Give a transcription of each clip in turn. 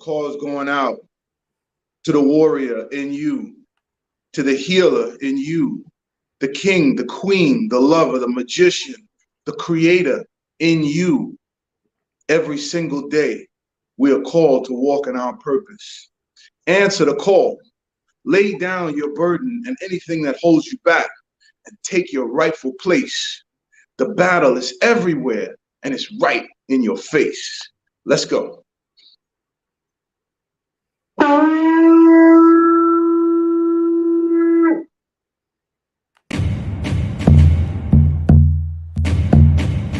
call is going out to the warrior in you, to the healer in you, the king, the queen, the lover, the magician, the creator in you. Every single day, we are called to walk in our purpose. Answer the call. Lay down your burden and anything that holds you back and take your rightful place. The battle is everywhere and it's right in your face. Let's go.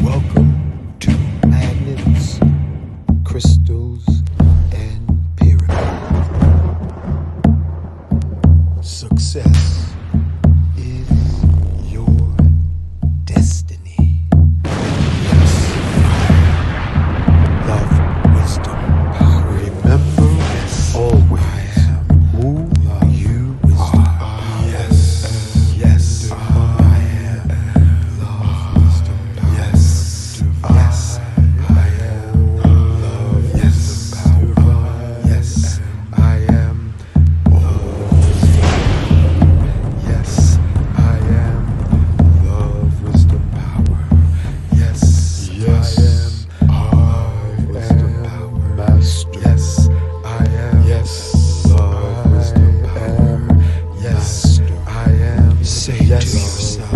Welcome to Magnets, Crystals, and Pyramids. Success is your destiny. Yes. Love, wisdom, power. Remember, yes, always who you are. Yes, yes, I am. Love, wisdom, power. Yes, yes, I am. Love, yes, power. Yes, I am. Yes, I am. Love, wisdom, power. Yes, yes, I am. Love, wisdom, power. Master. Yes, I am. Yes, love, wisdom, power. Yes, I am. Say yes to yourself.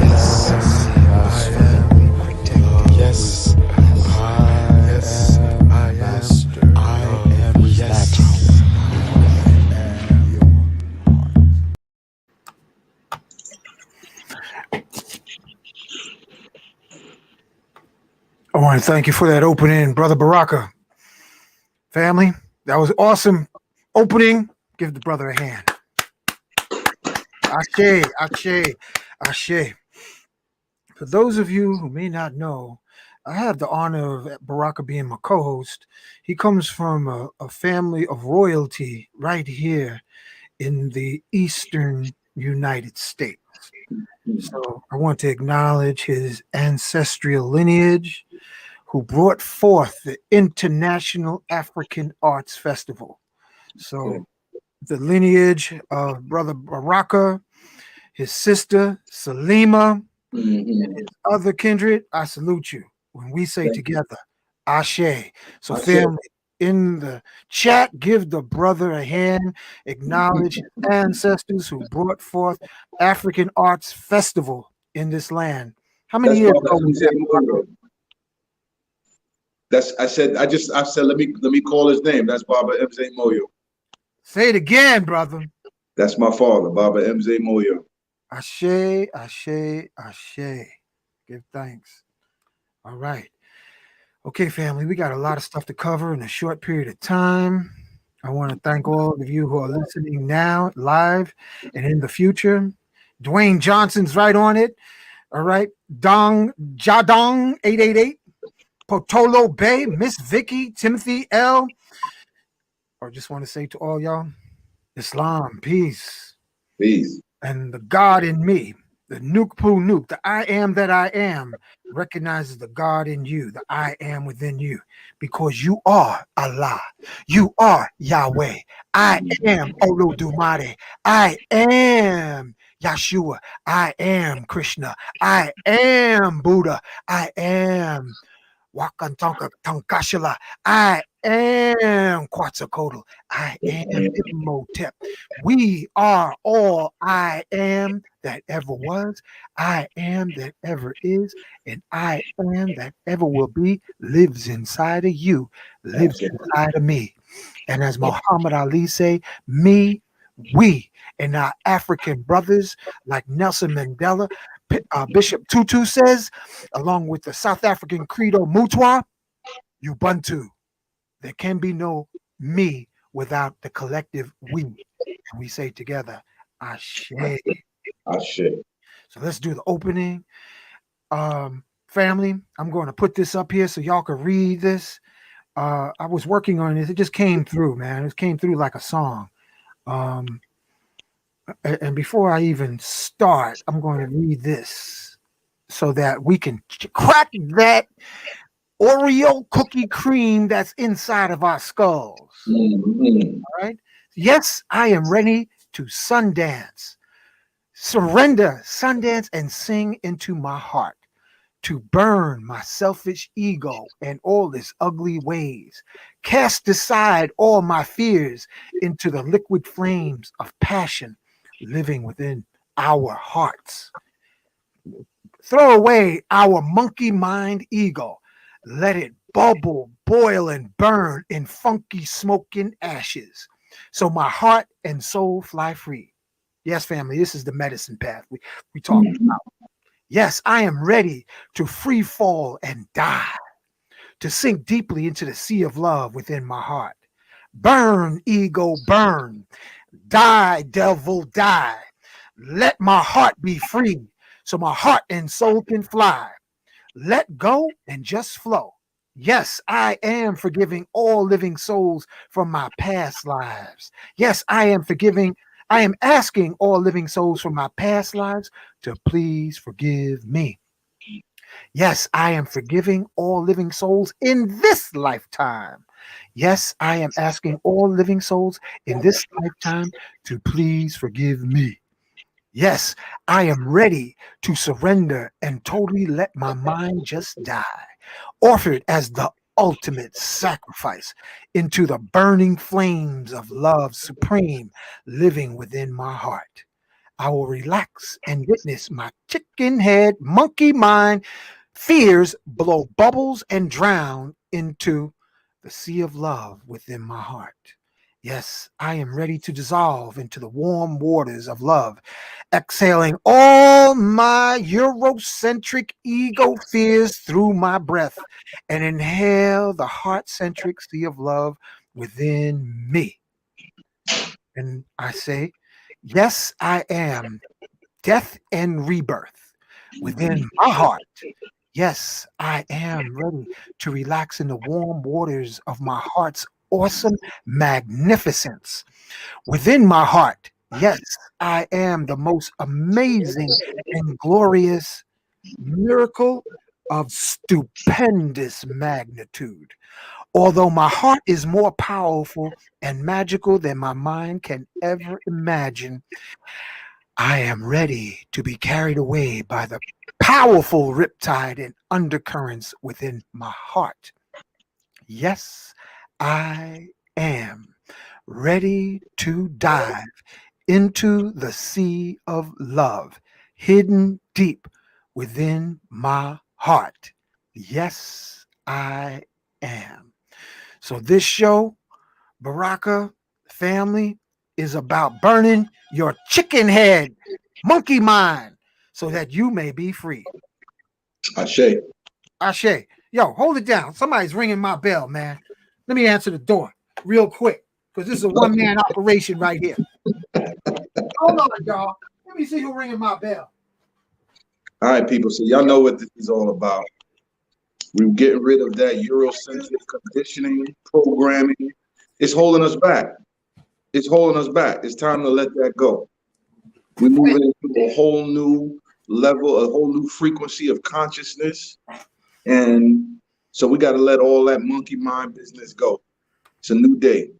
Yes, I am. Protect. Yes, I am. Master. I am. Yes. I want to thank you for that opening, Brother Baraka. Family, that was awesome opening. Give the brother a hand. Ashe, ashe, ashe. For those of you who may not know, I have the honor of Baraka being my co-host. He comes from a family of royalty right here in the eastern United States. So I want to acknowledge his ancestral lineage, who brought forth the International African Arts Festival. So the lineage of Brother Baraka, his sister Salima, and his other kindred, I salute you when we say together, Ashe. So family, in the chat, give the brother a hand, acknowledge his ancestors who brought forth African Arts Festival in this land. How many years ago was that? I said let me call his name. That's Baba MZ Moyo. Say it again, brother. That's my father, Baba MZ Moyo. Ashe, ashe, ashe. Give thanks. All right. Okay, family, we got a lot of stuff to cover in a short period of time. I want to thank all of you who are listening now, live, and in the future. Dwayne Johnson's right on it. All right. Dong Jadong 888. Potolo Bay, Miss Vicky, Timothy L. Or just want to say to all y'all, Islam, peace. Peace. And the God in me, the Nuke Poo Nuke, the I am that I am, recognizes the God in you, the I am within you, because you are Allah. You are Yahweh. I am Olodumare. I am Yeshua. I am Krishna. I am Buddha. I am Wakantanka Tankashila. I am Quetzalcoatl. I am Imhotep. We are all I am that ever was, I am that ever is, and I am that ever will be, lives inside of you, lives inside of me. And as Muhammad Ali say, me, we, and our African brothers like Nelson Mandela, Bishop Tutu says, along with the South African credo Mutwa, Ubuntu. There can be no me without the collective we. And we say together, Ashe. Ashe. So let's do the opening. Family, I'm going to put this up here so y'all can read this. I was working on this. It just came through, man. It came through like a song. And before I even start, I'm going to read this so that we can crack that Oreo cookie cream that's inside of our skulls. Mhm. All right. Yes, I am ready to Sundance, surrender, Sundance, and sing into my heart, to burn my selfish ego and all its ugly ways, cast aside all my fears into the liquid flames of passion living within our hearts. Throw away our monkey mind ego. Let it bubble, boil, and burn in funky smoking ashes. So my heart and soul fly free. Yes, family, this is the medicine path we talk. Yes, I am ready to free fall and die, to sink deeply into the sea of love within my heart. Burn, ego, burn. Die, devil, die. Let my heart be free so my heart and soul can fly. Let go and just flow. Yes, I am forgiving all living souls from my past lives. Yes, I am forgiving. I am asking all living souls from my past lives to please forgive me. Yes, I am forgiving all living souls in this lifetime. Yes, I am asking all living souls in this lifetime to please forgive me. Yes, I am ready to surrender and totally let my mind just die, offered as the ultimate sacrifice into the burning flames of love supreme living within my heart. I will relax and witness my chicken head, monkey mind fears blow bubbles and drown into the sea of love within my heart. Yes, I am ready to dissolve into the warm waters of love, exhaling all my Eurocentric ego fears through my breath and inhale the heart centric sea of love within me. And I say, yes, I am death and rebirth within my heart. Yes, I am ready to relax in the warm waters of my heart's awesome magnificence. Within my heart, yes, I am the most amazing and glorious miracle of stupendous magnitude. Although my heart is more powerful and magical than my mind can ever imagine, I am ready to be carried away by the powerful riptide and undercurrents within my heart. Yes, I am ready to dive into the sea of love hidden deep within my heart. Yes, I am. So, this show, Baraka family, is about burning your chicken head, monkey mind, so that you may be free. Ashe. Ashe, yo, hold it down. Somebody's ringing my bell, man. Let me answer the door real quick because this is a one-man operation right here. Hold on, y'all. Let me see who ringing my bell. All right, people. So y'all know what this is all about. We're getting rid of that Eurocentric conditioning, programming. It's holding us back. It's holding us back. It's time to let that go. We're moving into a whole new level, a whole new frequency of consciousness. And so we got to let all that monkey mind business go. It's a new day.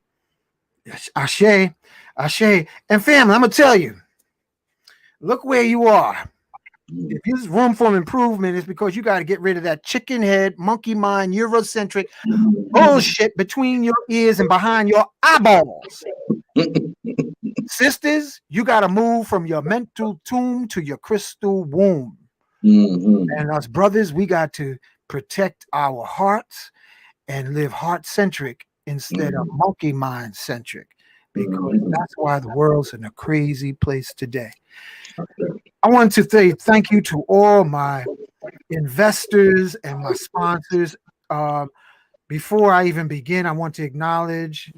Ashe, Ashe. And family, I'm going to tell you, look where you are. If there's room for improvement, it's because you got to get rid of that chicken head, monkey mind, Eurocentric bullshit between your ears and behind your eyeballs. Sisters, you got to move from your mental tomb to your crystal womb. And us brothers, we got to protect our hearts and live heart-centric instead of monkey mind-centric, because that's why the world's in a crazy place today. I want to say thank you to all my investors and my sponsors. Before I even begin, I want to acknowledge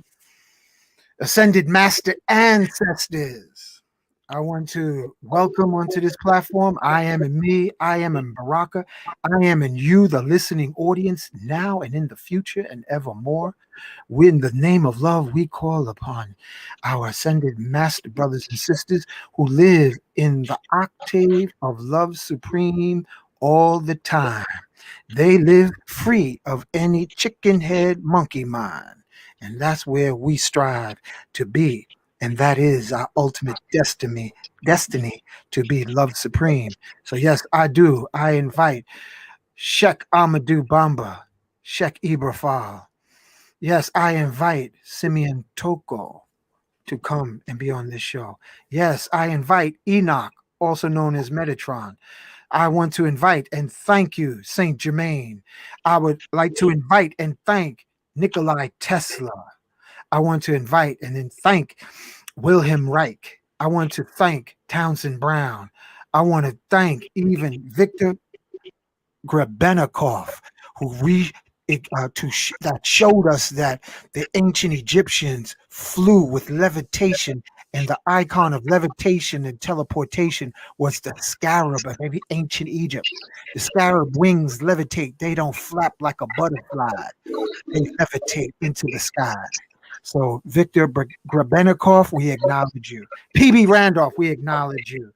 Ascended Master Ancestors. I want to welcome onto this platform. I am in me. I am in Baraka. I am in you, the listening audience, now and in the future and evermore. In the name of love, we call upon our ascended master brothers and sisters who live in the octave of love supreme all the time. They live free of any chicken head monkey mind. And that's where we strive to be. And that is our ultimate destiny to be love supreme. So yes, I do. I invite Sheikh Amadou Bamba, Sheikh Ibrafal. Yes, I invite Simeon Toko to come and be on this show. Yes, I invite Enoch, also known as Metatron. I want to invite and thank you, Saint Germain. I would like to invite and thank Nikolai Tesla. I want to invite and then thank Wilhelm Reich. I want to thank Townsend Brown. I want to thank even Victor Grebennikov, who that showed us that the ancient Egyptians flew with levitation, and the icon of levitation and teleportation was the scarab of every ancient Egypt. The scarab wings levitate; they don't flap like a butterfly; they levitate into the sky. So, Victor Grebennikov, we acknowledge you. PB Randolph, we acknowledge you.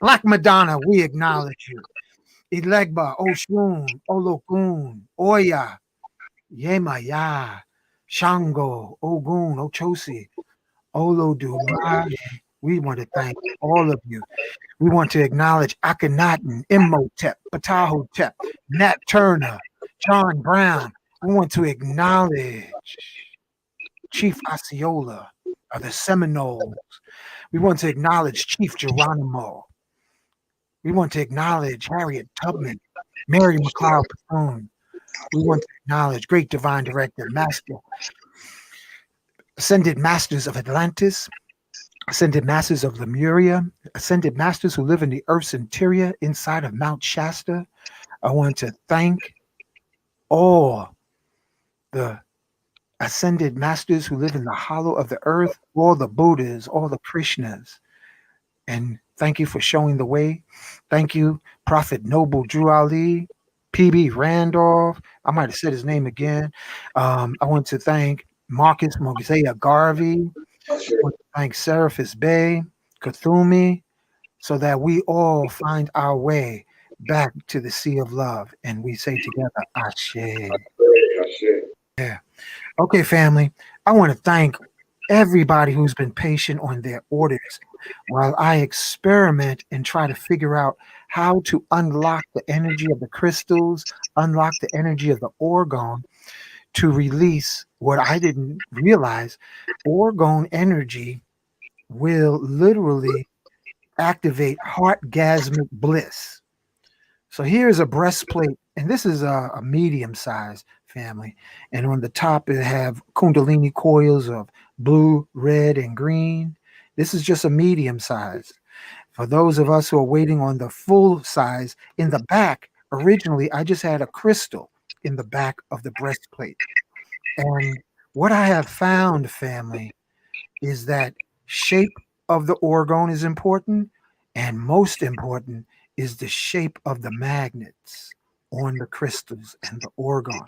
Black Madonna, we acknowledge you. Ilegba, Oshun, Olokun, Oya, Yemaya, Shango, Ogun, Ochosi, Olodumare. We want to thank all of you. We want to acknowledge Akhenaten, Imhotep, Ptahotep, Nat Turner, John Brown. We want to acknowledge Chief Osceola of the Seminoles. We want to acknowledge Chief Geronimo. We want to acknowledge Harriet Tubman, Mary McLeod Bethune. We want to acknowledge Great Divine Director, Master, Ascended Masters of Atlantis, Ascended Masters of Lemuria, Ascended Masters who live in the Earth's interior inside of Mount Shasta. I want to thank all the Ascended Masters who live in the hollow of the earth, all the Buddhas, all the Krishnas. And thank you for showing the way. Thank you, Prophet Noble Drew Ali, PB Randolph. I might have said his name again. I want to thank Marcus Mosea Garvey. I want to thank Seraphis Bey, Kathumi, so that we all find our way back to the sea of love. And we say together, Ashe. Yeah. Okay, family. I want to thank everybody who's been patient on their orders while I experiment and try to figure out how to unlock the energy of the crystals, unlock the energy of the orgone to release what I didn't realize. Orgone energy will literally activate heartgasmic bliss. So here's a breastplate, and this is a medium size, family. And on the top, it have Kundalini coils of blue, red, and green. This is just a medium size. For those of us who are waiting on the full size, in the back, originally, I just had a crystal in the back of the breastplate. And what I have found, family, is that shape of the orgone is important, and most important is the shape of the magnets on the crystals and the orgone.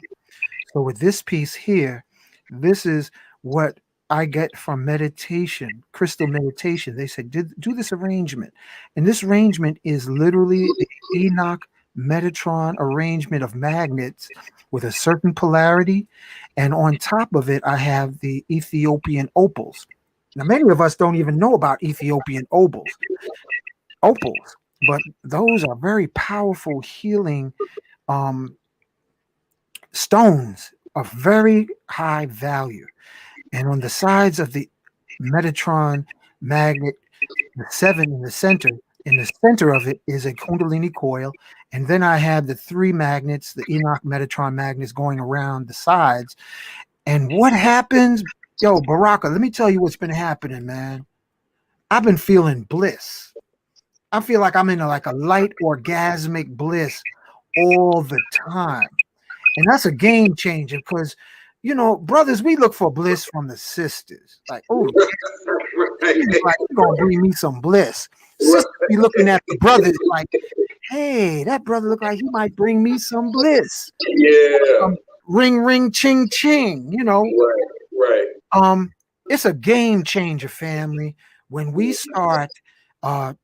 So with this piece here, this is what I get from meditation, crystal meditation. They said, do this arrangement. And this arrangement is literally the Enoch Metatron arrangement of magnets with a certain polarity. And on top of it, I have the Ethiopian opals. Now, many of us don't even know about Ethiopian opals, but those are very powerful healing stones of very high value. And on the sides of the Metatron magnet, the 7 in the center of it is a Kundalini coil. And then I have the 3 magnets, the Enoch Metatron magnets going around the sides. And what happens? Yo, Baraka, let me tell you what's been happening, man. I've been feeling bliss. I feel like I'm in a light orgasmic bliss all the time. And that's a game changer because, you know, brothers, we look for bliss from the sisters. Like, oh, like, you're going to bring me some bliss. Sisters be looking at the brothers like, hey, that brother look like he might bring me some bliss. Yeah. Ring, ring, ching, ching, you know. Right. It's a game changer, family. When we start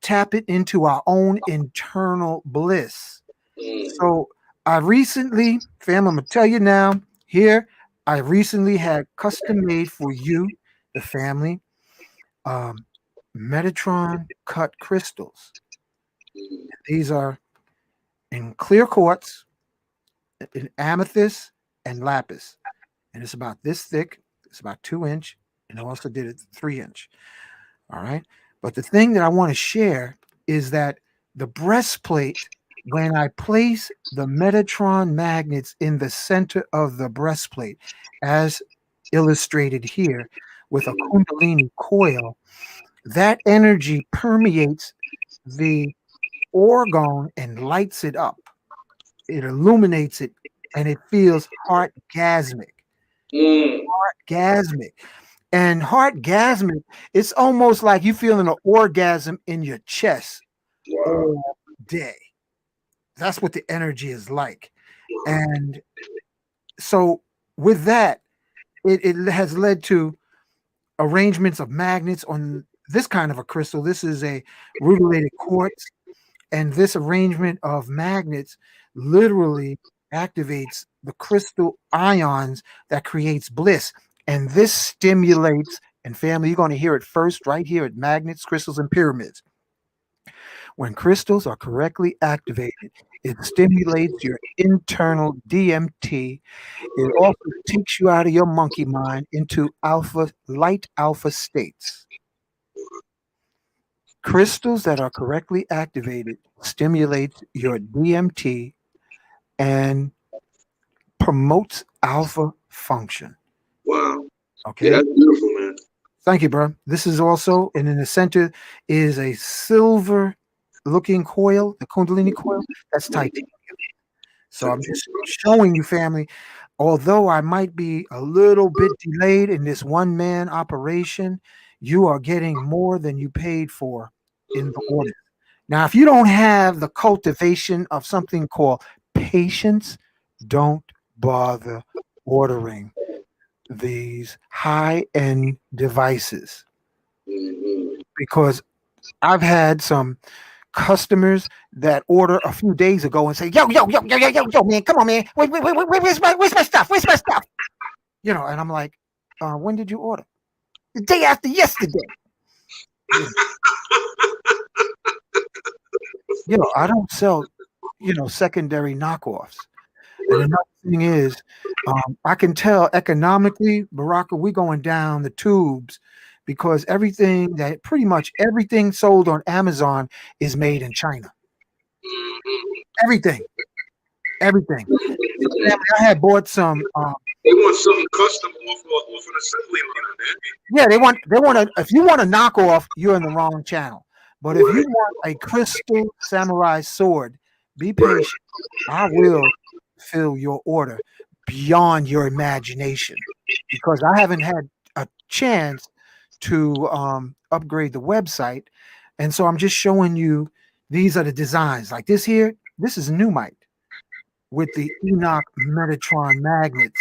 tapping into our own internal bliss, So I recently, fam, I'm gonna tell you now, here, I recently had custom made for you, the family, um, Metatron cut crystals. These are in clear quartz, in amethyst and lapis. And it's about this thick. It's about 2 inch. And I also did it 3 inch. All right. But the thing that I want to share is that the breastplate, when I place the Metatron magnets in the center of the breastplate, as illustrated here with a Kundalini coil, that energy permeates the orgone and lights it up. It illuminates it and it feels heartgasmic. Heartgasmic. And heartgasmic, it's almost like you feeling an orgasm in your chest all day. That's what the energy is like. And so with that, it has led to arrangements of magnets on this kind of a crystal. This is a rutilated quartz, and this arrangement of magnets literally activates the crystal ions that creates bliss. And this stimulates, and family, you're going to hear it first right here at Magnets, Crystals, and Pyramids. When crystals are correctly activated, it stimulates your internal DMT. It also takes you out of your monkey mind into alpha, light alpha states. Crystals that are correctly activated stimulates your DMT and promotes alpha function. Wow. Okay. Yeah, that's beautiful, man. Thank you, bro. This is also, and in the center is a silver looking coil, the Kundalini coil. That's titanium. So I'm just showing you, family, although I might be a little bit delayed in this one man operation, you are getting more than you paid for in the order. Now, if you don't have the cultivation of something called patience, don't bother ordering these high-end devices, because I've had some customers that order a few days ago and say, yo, man, come on, man, where's my stuff? Where's my stuff? You know, and I'm like, when did you order? The day after yesterday. You know, I don't sell, secondary knockoffs. And another thing is, I can tell economically, Baraka, we're going down the tubes because pretty much everything sold on Amazon is made in China. Everything. So, I had bought some. They want something custom off an assembly line, man. Yeah, they want if you want a knockoff, you're in the wrong channel. But if you want a crystal samurai sword, be patient. I will fill your order beyond your imagination, because I haven't had a chance to upgrade the website, and so I'm just showing you these are the designs. Like this here, this is Numite with the Enoch Metatron magnets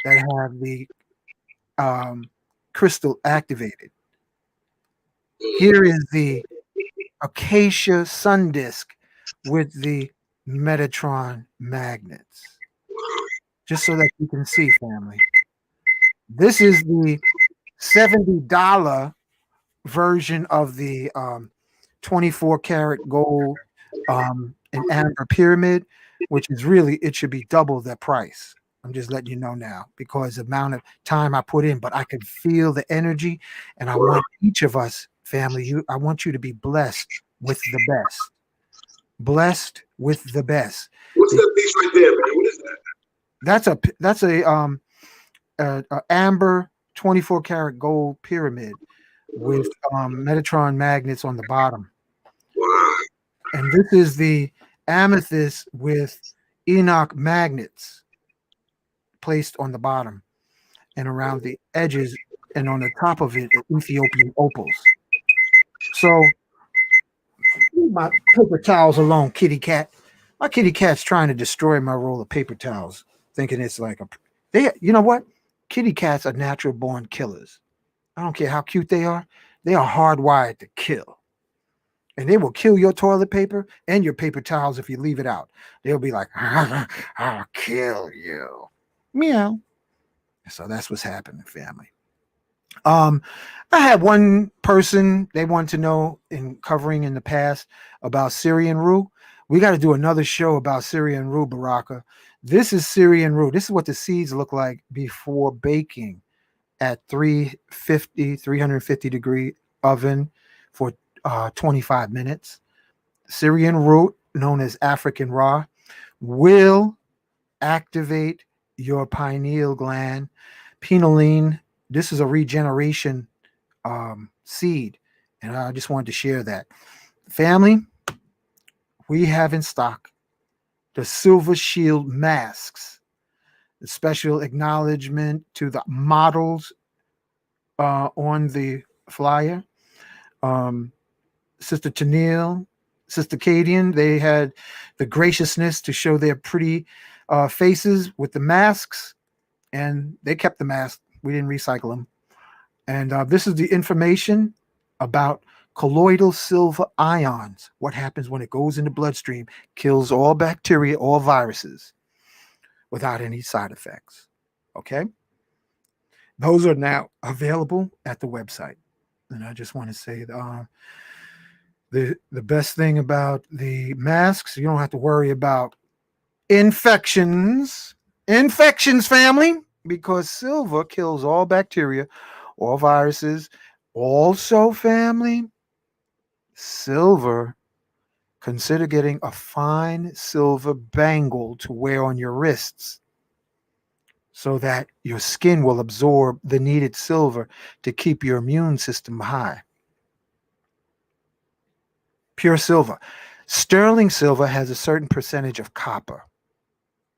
that have the crystal activated. Here is the Acacia Sun Disk with the Metatron magnets. Just so that you can see, family. This is the $70 version of the 24 karat gold and amber pyramid, which is really, it should be double the price. I'm just letting you know now, because the amount of time I put in, but I can feel the energy, and I want each of us, family, I want you to be blessed with the best. Blessed with the best. What's that piece right there, man? What is that? That's a amber 24 karat gold pyramid with Metatron magnets on the bottom. Wow. And this is the amethyst with Enoch magnets placed on the bottom and around the edges, and on the top of it, Ethiopian opals. So leave my paper towels alone, kitty cat. My kitty cat's trying to destroy my roll of paper towels, thinking it's like you know what? Kitty cats are natural born killers. I don't care how cute they are hardwired to kill. and they will kill your toilet paper and your paper towels if you leave it out. They'll be like, I'll kill you. Meow. So that's what's happening, family. Um, I had one person they want to know in covering in the past about Syrian rue. We got to do another show about Syrian rue, Baraka. This is Syrian rue. This is what the seeds look like before baking at 350 degree oven for 25 minutes. Syrian root, known as African raw, will activate your pineal gland. Pinoline, this is a regeneration seed. And I just wanted to share that. Family, we have in stock the Silver Shield masks, the special acknowledgement to the models on the flyer. Sister Tennille, Sister Cadian, they had the graciousness to show their pretty faces with the masks, and they kept the mask. We didn't recycle them. And this is the information about colloidal silver ions. What happens when it goes in the bloodstream, kills all bacteria, all viruses without any side effects. Okay? Those are now available at the website. And I just want to say the best thing about the masks, you don't have to worry about infections, family, because silver kills all bacteria, all viruses. Also, family, silver, consider getting a fine silver bangle to wear on your wrists so that your skin will absorb the needed silver to keep your immune system high. Pure silver. Sterling silver has a certain percentage of copper,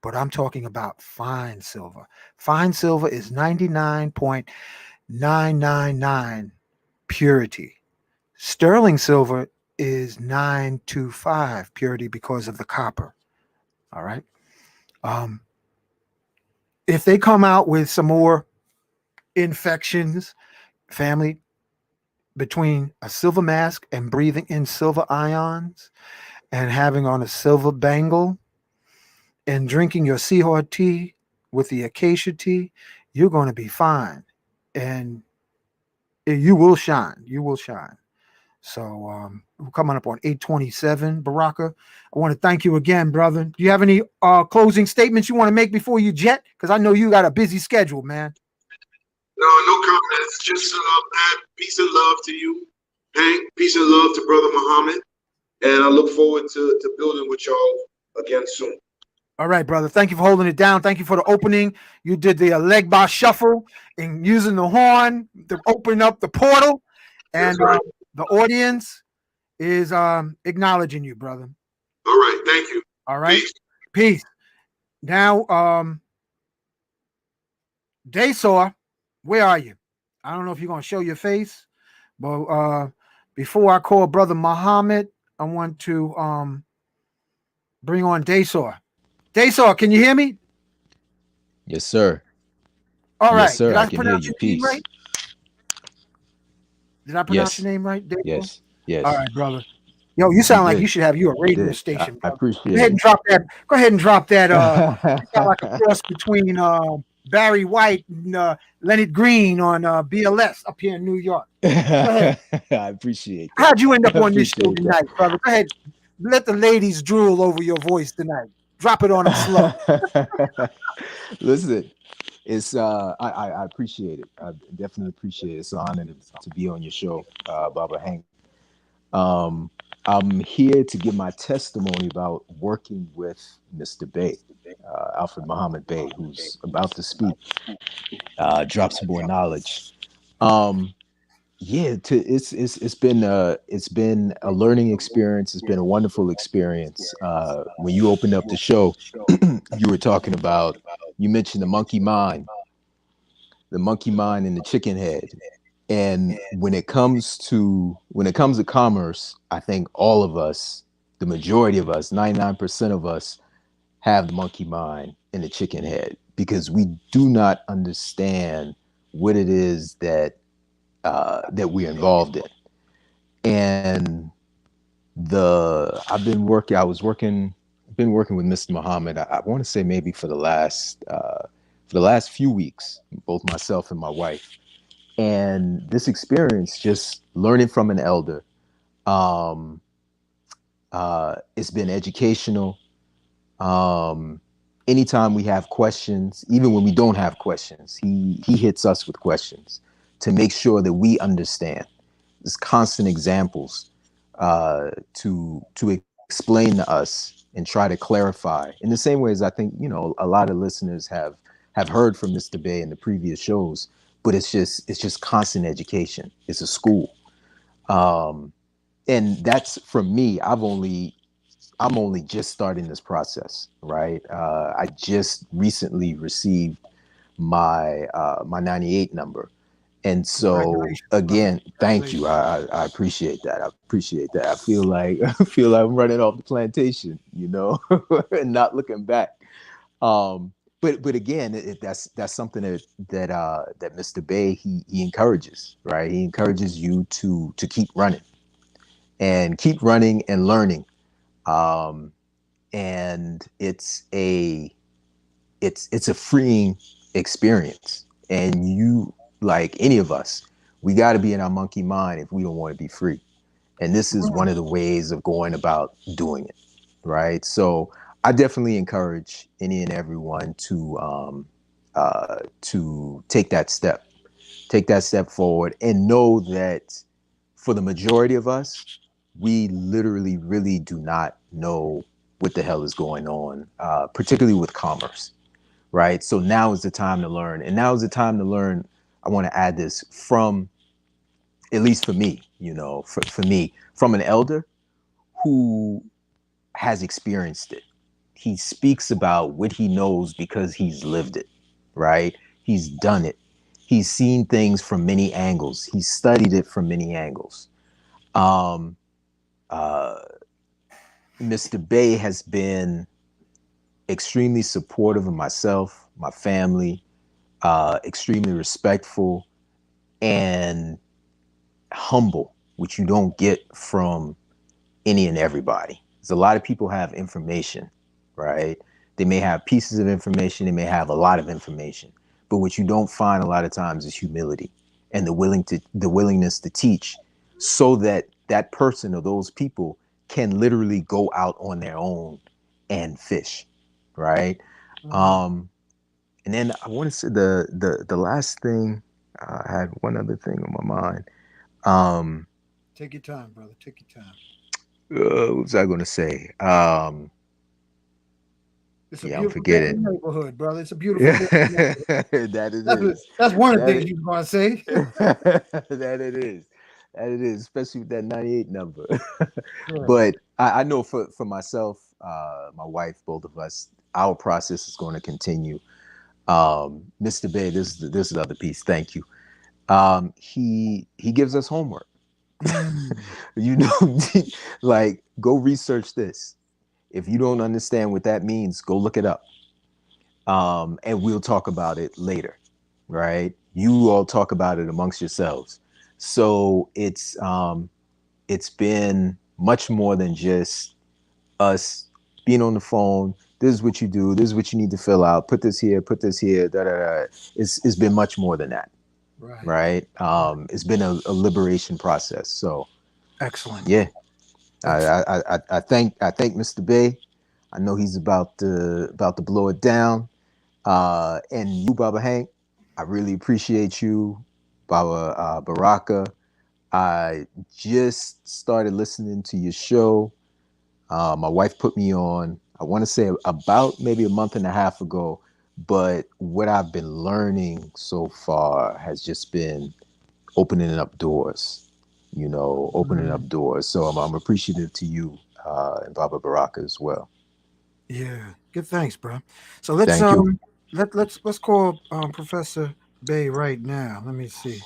but I'm talking about fine silver. Fine silver is 99.999 purity. Sterling silver is 925 purity because of the copper. All right. If they come out with some more infections, family, between a silver mask and breathing in silver ions and having on a silver bangle and drinking your seahorse tea with the acacia tea, you're going to be fine. And you will shine. You will shine. So we're coming up on 8:27, Baraka. I want to thank you again, brother. Do you have any closing statements you want to make before you jet? Because I know you got a busy schedule, man. No comments. Just peace and love to you, Hank. Peace and love to Brother Muhammad. And I look forward to building with y'all again soon. All right, brother. Thank you for holding it down. Thank you for the opening. You did the leg bar shuffle and using the horn to open up the portal. And right. The audience is acknowledging you, brother. All right. Thank you. All right. Peace. Now, Daysor, where are you? I don't know if you're going to show your face, but before I call Brother Muhammad, I want to bring on Daysor. Daysor, can you hear me? Yes, sir. All right. Yes, sir. Did I can hear you. Peace. Right? Did I pronounce your name right, Daysor? Yes. Yes. All right, brother. Yo, you sound like you should have a radio station. I appreciate it. Go ahead and drop that. Go ahead and drop that. You sound like a cross between Barry White and Leonard Green on BLS up here in New York. I appreciate that. How'd you end up on this show tonight, brother? Go ahead. Let the ladies drool over your voice tonight. Drop it on them slow. Listen, it's I appreciate it. I definitely appreciate it. It's an honor to be on your show, Baba Hank. I'm here to give my testimony about working with Mr. Bey, Alfred Muhammad Bey, who's about to speak, drop some more knowledge. It's been a learning experience. It's been a wonderful experience. When you opened up the show, you were talking about, you mentioned the monkey mind and the chicken head. And when it comes to commerce, I think all of us, the majority of us, 99% of us, have the monkey mind and the chicken head, because we do not understand what it is that we're involved in. And I've been working. Been working with Mr. Muhammad. I want to say maybe for the last few weeks, both myself and my wife. And this experience, just learning from an elder, um, it's been educational. Um, Anytime we have questions, even when we don't have questions, he hits us with questions to make sure that we understand. There's constant examples to explain to us and try to clarify in the same way as I think a lot of listeners have heard from Mr. Bey in the previous shows. But it's just constant education. It's a school, and that's for me. I'm only just starting this process, right? I just recently received my 98 number. And so Congratulations, brother. again, thank you. I appreciate that. I appreciate that. I feel like I feel like I'm running off the plantation, and not looking back. Um, but again, that's something that Mr. Bey he encourages, right? He encourages you to keep running and learning. Um, and it's a freeing experience. And you, like any of us, we got to be in our monkey mind if we don't want to be free. And this is one of the ways of going about doing it, right? So I definitely encourage any and everyone to take that step forward, and know that for the majority of us, we literally really do not know what the hell is going on, particularly with commerce, right? So now is the time to learn. And now is the time to learn. I want to add this from, at least for me, for me, from an elder who has experienced it. He speaks about what he knows because he's lived it, right? He's done it. He's seen things from many angles. He's studied it from many angles. Um, uh, Mr. Bey has been extremely supportive of myself, my family, extremely respectful and humble, which you don't get from any and everybody. There's a lot of people have information, right? They may have pieces of information, they may have a lot of information, but what you don't find a lot of times is humility and the willingness to teach, so that that person or those people can literally go out on their own and fish, right? Um, and then I want to say the last thing, I had one other thing on my mind. Um, Take your time, brother. Take your time. what was I going to say? It's a Yeah, I'm beautiful day in forgetting. the neighborhood, brother. It's a beautiful Yeah, day in the neighborhood. that it is. That's one of the That things it, you was going to say. that it is. That it is, especially with that 98 number. Yeah. But I know for myself, my wife, both of us, our process is going to continue. Mr. Bey, this is the other piece. Thank you. He gives us homework. Mm. You know, like, go research this. If you don't understand what that means, go look it up. And we'll talk about it later, right? You all talk about it amongst yourselves. So it's been much more than just us being on the phone. This is what you do. This is what you need to fill out. Put this here. Put this here. Da da da. It's been much more than that, Right. right? It's been a liberation process. So Excellent. yeah, Excellent. I thank Mr. Bey. I know he's about to blow it down. And you, Baba Hank, I really appreciate you, Baba Baraka. I just started listening to your show. My wife put me on, I want to say about maybe a month and a half ago. But what I've been learning so far has just been opening up doors, opening up Mm. doors. So I'm appreciative to you, and Baba Baraka as well. Yeah. Good thanks, bro. So let's Thank you. let's call Professor Bay right now. Let me see.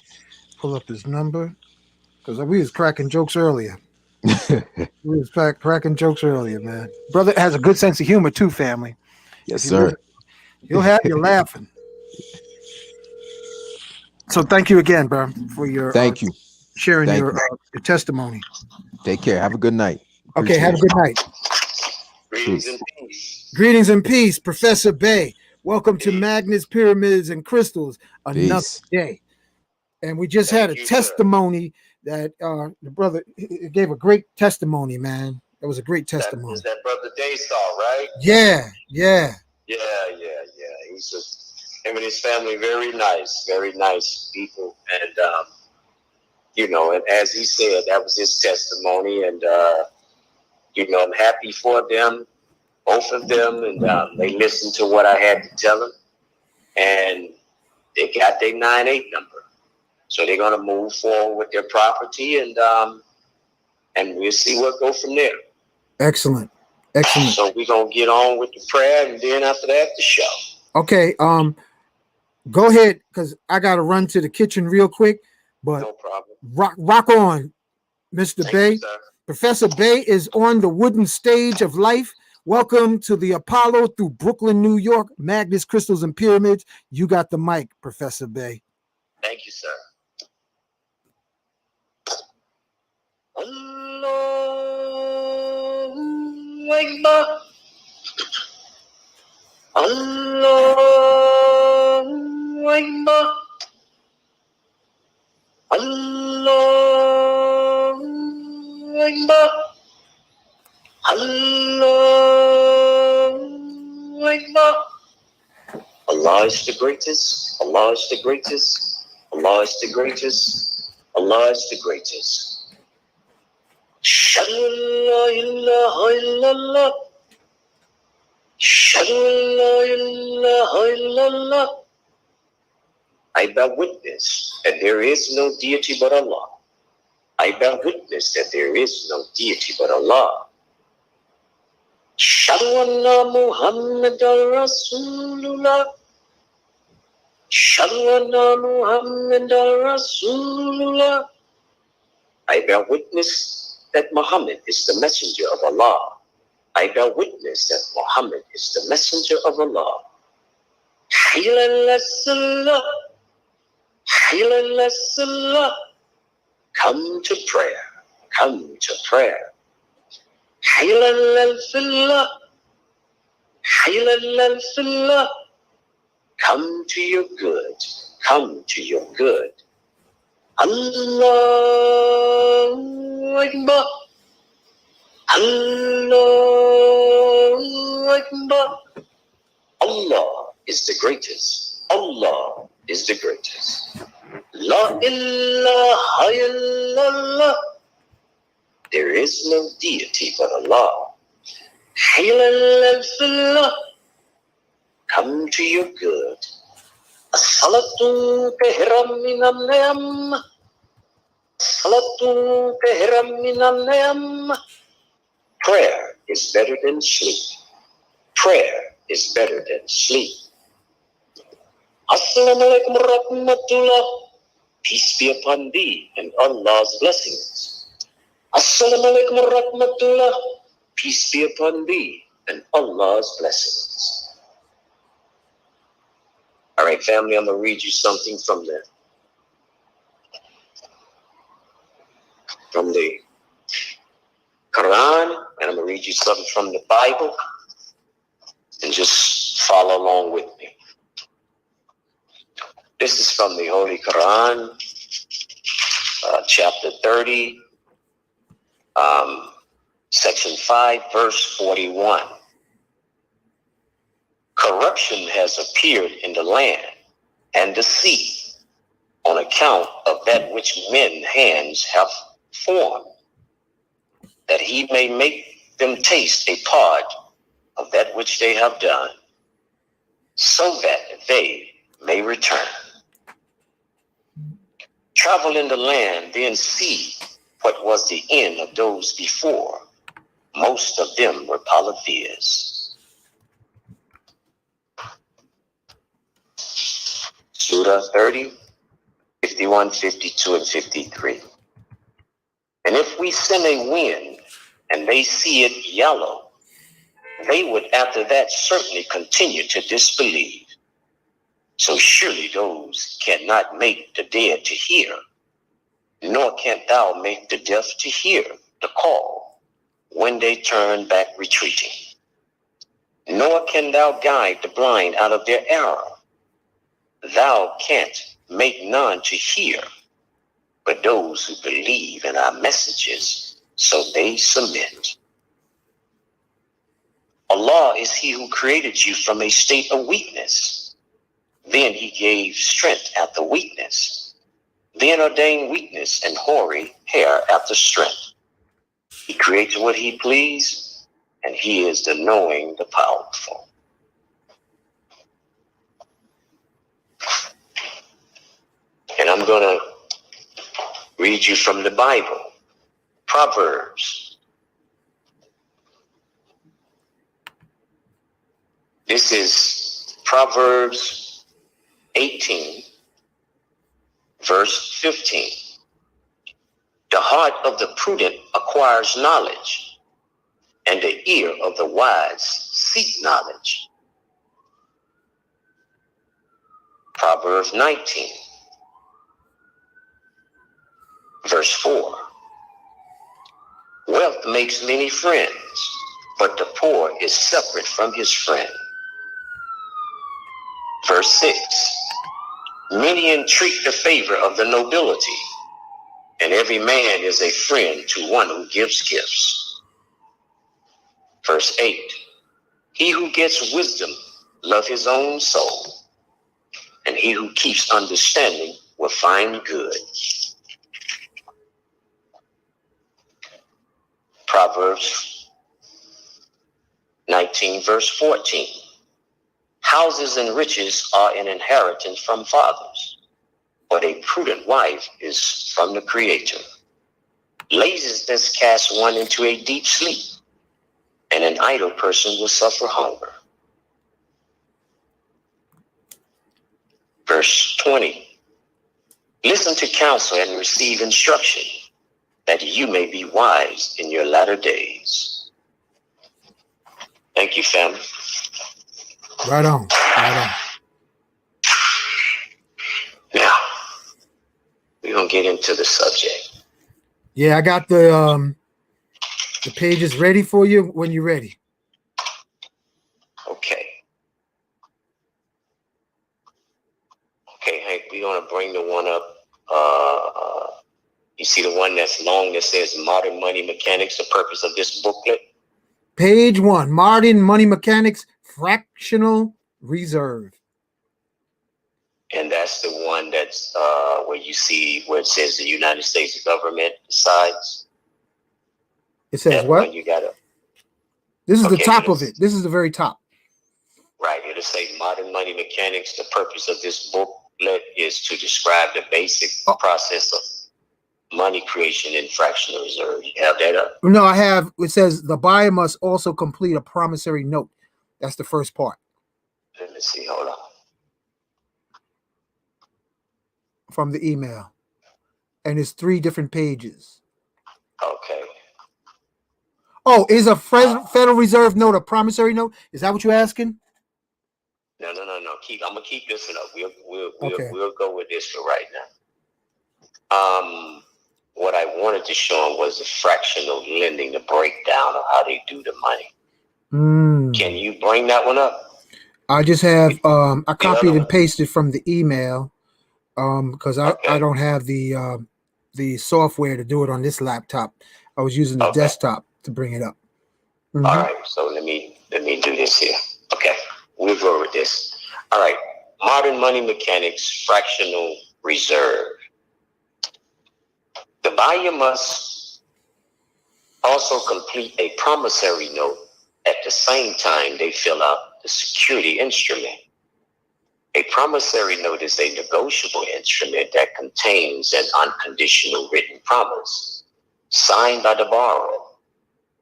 Pull up his number because we was cracking jokes earlier. We was cracking jokes earlier, man. Brother has a good sense of humor too, family. Yes, If you listen, sir. he'll have you laughing. So thank you again, bro, for your Thank you. sharing Thank you. your testimony. Take care. Have a good night. Okay, have a good night. Greetings and peace. Greetings and peace, Professor Bey. Welcome to Magnets, Pyramids, and Crystals. Another Peace. day. And we just Thank had a you, testimony that the brother gave a great testimony, man. It was a great That testimony. was that brother Daystar, right? Yeah. Yeah. Him and his family, very nice people. And, you know, and as he said, that was his testimony. And, you know, I'm happy for them, both of them. And they listened to what I had to tell them. And they got their 9-8 number. So they're going to move forward with their property. And we'll see what go from there. Excellent. So we're going to get on with the prayer. And then after that, the show. Okay. Go ahead, because I got to run to the kitchen real quick. But No problem. rock on, Mr. Thank Bey. you, sir. Professor Bey is on the wooden stage of life. Welcome to the Apollo through Brooklyn, New York, Magnets, Crystals, and Pyramids. You got the mic, Professor Bey. Thank you, sir. Allahu Akbar. Allahu Akbar. Allahu Akbar. Allahu Akbar. Allah is the greatest. Allah is the greatest. Allah is the greatest. Allah is the greatest. Shadu la ilaha illallah. Shadu la ilaha illallah. I bear witness that there is no deity but Allah. I bear witness that there is no deity but Allah. Shadu anna Muhammadan Rasulullah. Shadu anna Muhammadan Rasulullah. I bear witness that Muhammad is the messenger of Allah. I bear witness that Muhammad is the messenger of Allah. Hayla salah. Hayla salah. Come to prayer. Come to prayer. Hayla fillah. Hayla fillah. Come to your good. Come to your good. Allahu Akbar. Allahu Akbar. Allah is the greatest. Allah is the greatest. La ilaha illallah. There is no deity but Allah. Hayla fillah. Come to your good. As-salatu kahram minan niyam. As-salatu kahram minan niyam. Prayer is better than sleep. Prayer is better than sleep. Assalamu alaikum rahmatullah. Peace be upon thee and Allah's blessings. Assalamu alaikum rahmatullah. Peace be upon thee and Allah's blessings. All right, family, I'm going to read you something from the Quran, and I'm going to read you something from the Bible, and just follow along with me. This is from the Holy Quran, chapter 30, section 5, verse 41. Corruption has appeared in the land and the sea on account of that which men's hands have formed, that he may make them taste a part of that which they have done, so that they may return. Travel in the land, then see what was the end of those before. Most of them were polytheists. Surah 30, 51, 52, and 53. And if we send a wind and they see it yellow, they would after that certainly continue to disbelieve. So surely those cannot make the dead to hear, nor canst thou make the deaf to hear the call, when they turn back retreating. Nor can thou guide the blind out of their error. Thou canst make none to hear, but those who believe in our messages, so they submit. Allah is he who created you from a state of weakness. Then he gave strength after weakness. Then ordained weakness and hoary hair after strength. He creates what he please, and he is the knowing, the powerful. And I'm going to read you from the Bible, Proverbs. This is Proverbs 18, verse 15. The heart of the prudent acquires knowledge, and the ear of the wise seek knowledge. Proverbs 19, verse 4. Wealth makes many friends, but the poor is separate from his friend. Verse 6. Many entreat the favor of the nobility, and every man is a friend to one who gives gifts. Verse 8. He who gets wisdom loves his own soul, and he who keeps understanding will find good. Proverbs 19, verse 14. Houses and riches are an inheritance from fathers, but a prudent wife is from the Creator. Laziness casts one into a deep sleep, and an idle person will suffer hunger. Verse 20. Listen to counsel and receive instruction, that you may be wise in your latter days. Thank you, family. Right on. Right on. Now, we're going to get into the subject. Yeah, I got the pages ready for you when you're ready. Okay. Okay, Hank, we're going to bring the one up. You see the one that's long that says Modern Money Mechanics, the purpose of this booklet? Page 1, Modern Money Mechanics, Fractional Reserve. And that's the one that's where you see where it says the United States government decides. It says That what? one you gotta. This is the Okay, top it'll- of it. This is the very top. Right. It'll say Modern Money Mechanics. The purpose of this booklet is to describe the basic process of money creation in fractional reserve. You have that up? No, I have. It says the buyer must also complete a promissory note. That's the first part Let me see. Hold on. from the email. And it's 3 different pages. Okay. Oh, is a Federal Reserve note a promissory note? Is that what you're asking? No. I'm gonna keep this one up. Okay. We'll go with this for right now. What I wanted to show them was the fractional lending, the breakdown of how they do the money. Can you bring that one up? I just have I The copied other and pasted from the email because I don't have the software to do it on this laptop. I was using the desktop to bring it up. All right, so let me do this here. Okay, we'll go with this. All right, Modern Money Mechanics, Fractional Reserve. The buyer must also complete a promissory note at the same time they fill out the security instrument. A promissory note is a negotiable instrument that contains an unconditional written promise signed by the borrower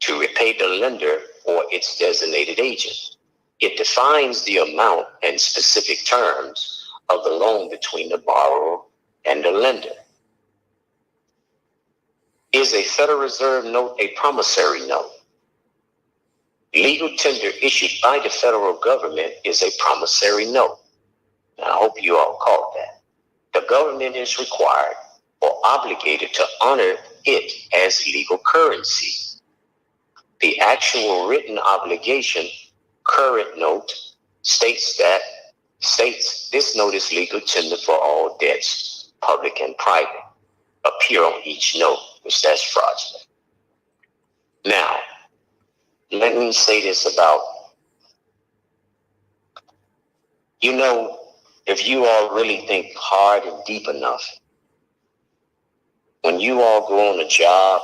to repay the lender or its designated agent. It defines the amount and specific terms of the loan between the borrower and the lender. Is a Federal Reserve note a promissory note? Legal tender issued by the federal government is a promissory note. I hope you all caught that. The government is required or obligated to honor it as legal currency. The actual written obligation, current note, states this note is legal tender for all debts, public and private, appear on each note, which that's fraudulent. Now, let me say this about, if you all really think hard and deep enough, when you all go on a job,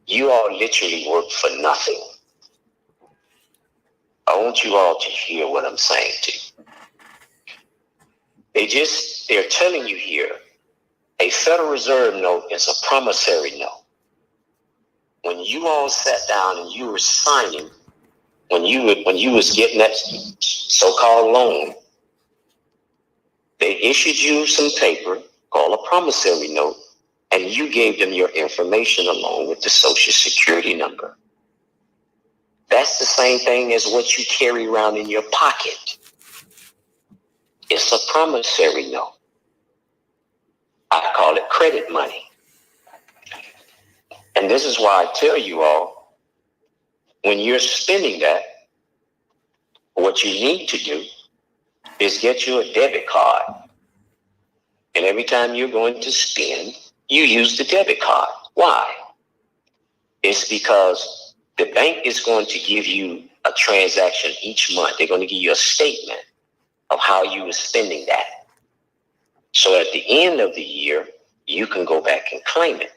you all literally work for nothing. I want you all to hear what I'm saying to you. They're telling you here, a Federal Reserve note is a promissory note. When you all sat down and you were signing, when you was getting that so-called loan, they issued you some paper called a promissory note, and you gave them your information along with the Social Security number. That's the same thing as what you carry around in your pocket. It's a promissory note. I call it credit money. And this is why I tell you all, when you're spending that, what you need to do is get you a debit card. And every time you're going to spend, you use the debit card. Why? It's because the bank is going to give you a transaction each month. They're going to give you a statement of how you were spending that. So at the end of the year, you can go back and claim it.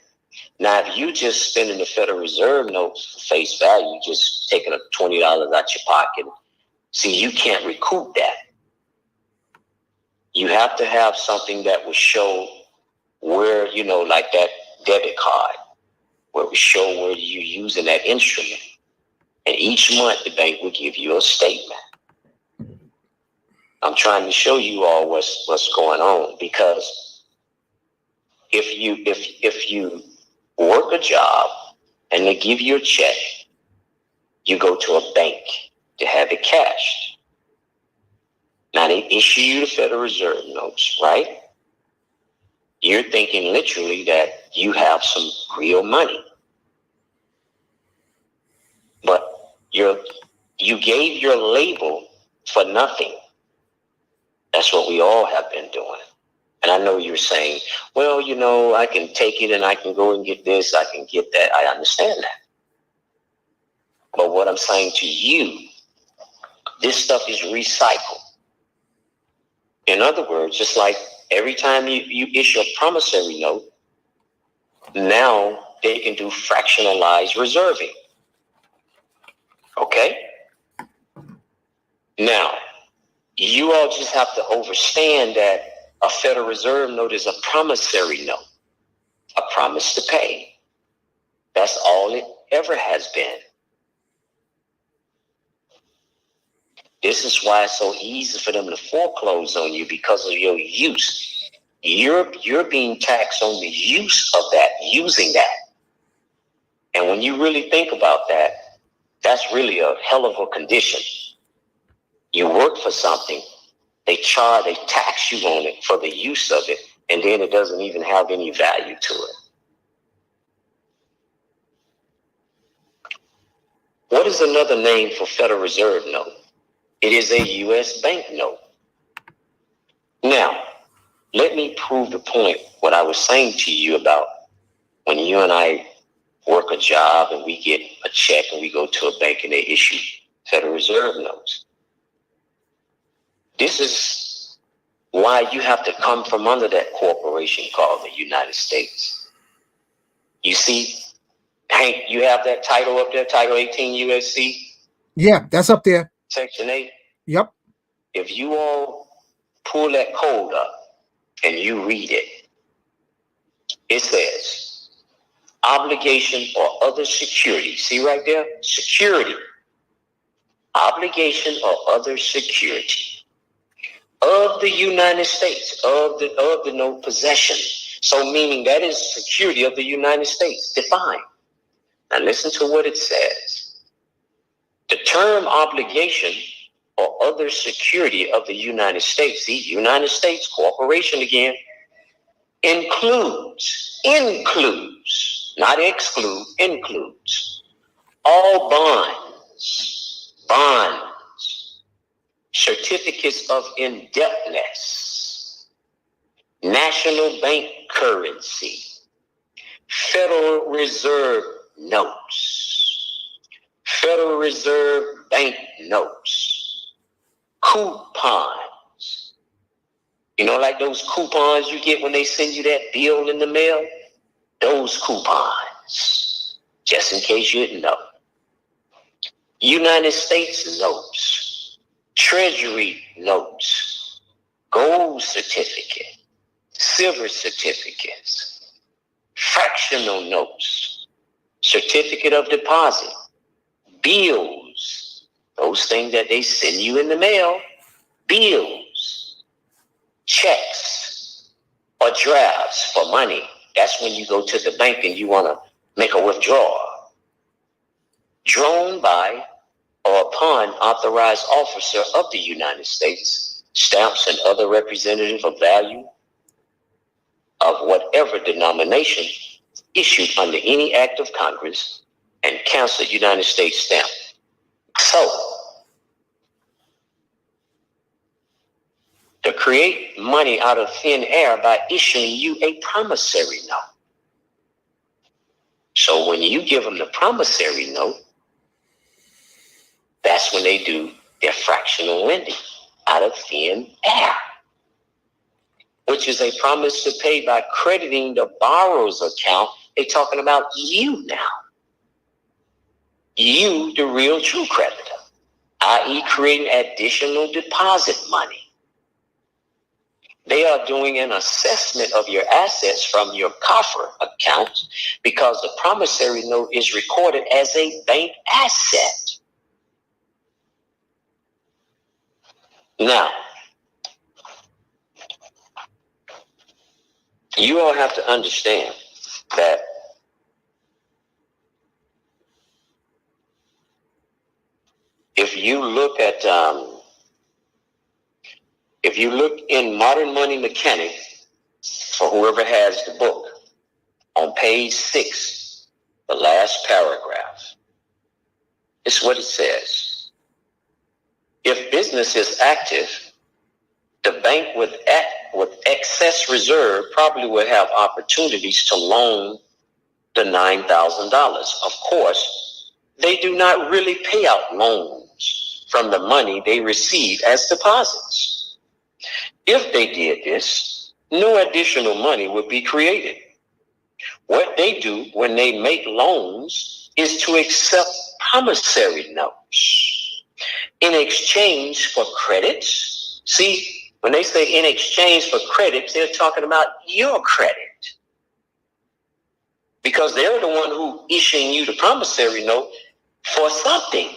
Now, if you just spending the Federal Reserve notes for face value, just taking $20 out your pocket, see, you can't recoup that. You have to have something that will show where, like that debit card, where it will show where you're using that instrument. And each month, the bank will give you a statement. I'm trying to show you all what's going on, because if you work a job and they give you a check, you go to a bank to have it cashed. Now they issue you the Federal Reserve notes, right? You're thinking literally that you have some real money. But you gave your label for nothing. That's what we all have been doing. And I know you're saying, well, I can take it and I can go and get this, I can get that. I understand that. But what I'm saying to you, this stuff is recycled. In other words, just like every time you issue a promissory note, now they can do fractionalized reserving. Okay? Now, you all just have to understand that a Federal Reserve note is a promissory note, a promise to pay. That's all it ever has been. This is why it's so easy for them to foreclose on you, because of your use. You're being taxed on the use of that, using that. And when you really think about that, that's really a hell of a condition. You work for something, they tax you on it for the use of it, and then it doesn't even have any value to it. What is another name for Federal Reserve note? It is a U.S. bank note. Now, let me prove the point, what I was saying to you about when you and I work a job and we get a check and we go to a bank and they issue Federal Reserve notes. This is why you have to come from under that corporation called the United States. You see, Hank, you have that title up there, Title 18 USC? Yeah, that's up there. Section 8? Yep. If you all pull that code up and you read it, it says, obligation or other security. See right there? Security. Obligation or other security of the United States, of the note possession. So meaning that is security of the United States, defined. Now listen to what it says. The term obligation or other security of the United States, see, United States corporation again, includes, not exclude, includes All bonds, certificates of indebtedness, national bank currency, Federal Reserve notes, Federal Reserve bank notes, coupons. You know, like those coupons you get when they send you that bill in the mail? Those coupons, just in case you didn't know. United States notes, Treasury notes, gold certificate, silver certificates, fractional notes, certificate of deposit, bills, those things that they send you in the mail, bills, checks, or drafts for money. That's when you go to the bank and you want to make a withdrawal. Drawn by or upon authorized officer of the United States, stamps and other representative of value of whatever denomination issued under any act of Congress and canceled United States stamp. So, to create money out of thin air by issuing you a promissory note. So when you give them the promissory note, that's when they do their fractional lending out of thin air, which is a promise to pay by crediting the borrower's account. They're talking about you now. You, the real true creditor, i.e. creating additional deposit money. They are doing an assessment of your assets from your coffer account because the promissory note is recorded as a bank asset. Now, you all have to understand that if you look in Modern Money Mechanics, for whoever has the book, on page 6, the last paragraph, it's what it says. If business is active, the bank with excess reserve probably would have opportunities to loan the $9,000. Of course, they do not really pay out loans from the money they receive as deposits. If they did this, no additional money would be created. What they do when they make loans is to accept promissory notes in exchange for credits. See, when they say in exchange for credits, they're talking about your credit, because they're the one who issuing you the promissory note for something,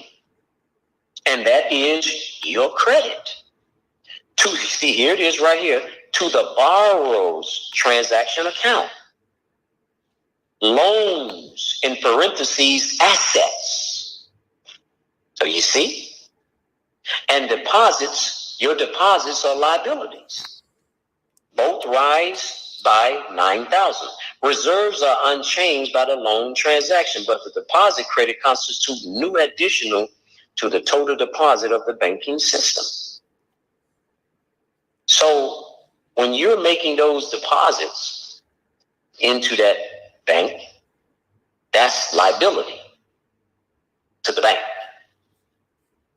and that is your credit. See, here it is right here, to the borrower's transaction account. Loans, in parentheses, assets. So you see? And deposits, your deposits are liabilities. Both rise by 9,000. Reserves are unchanged by the loan transaction, but the deposit credit constitutes new additional to the total deposit of the banking system. So when you're making those deposits into that bank, that's liability to the bank,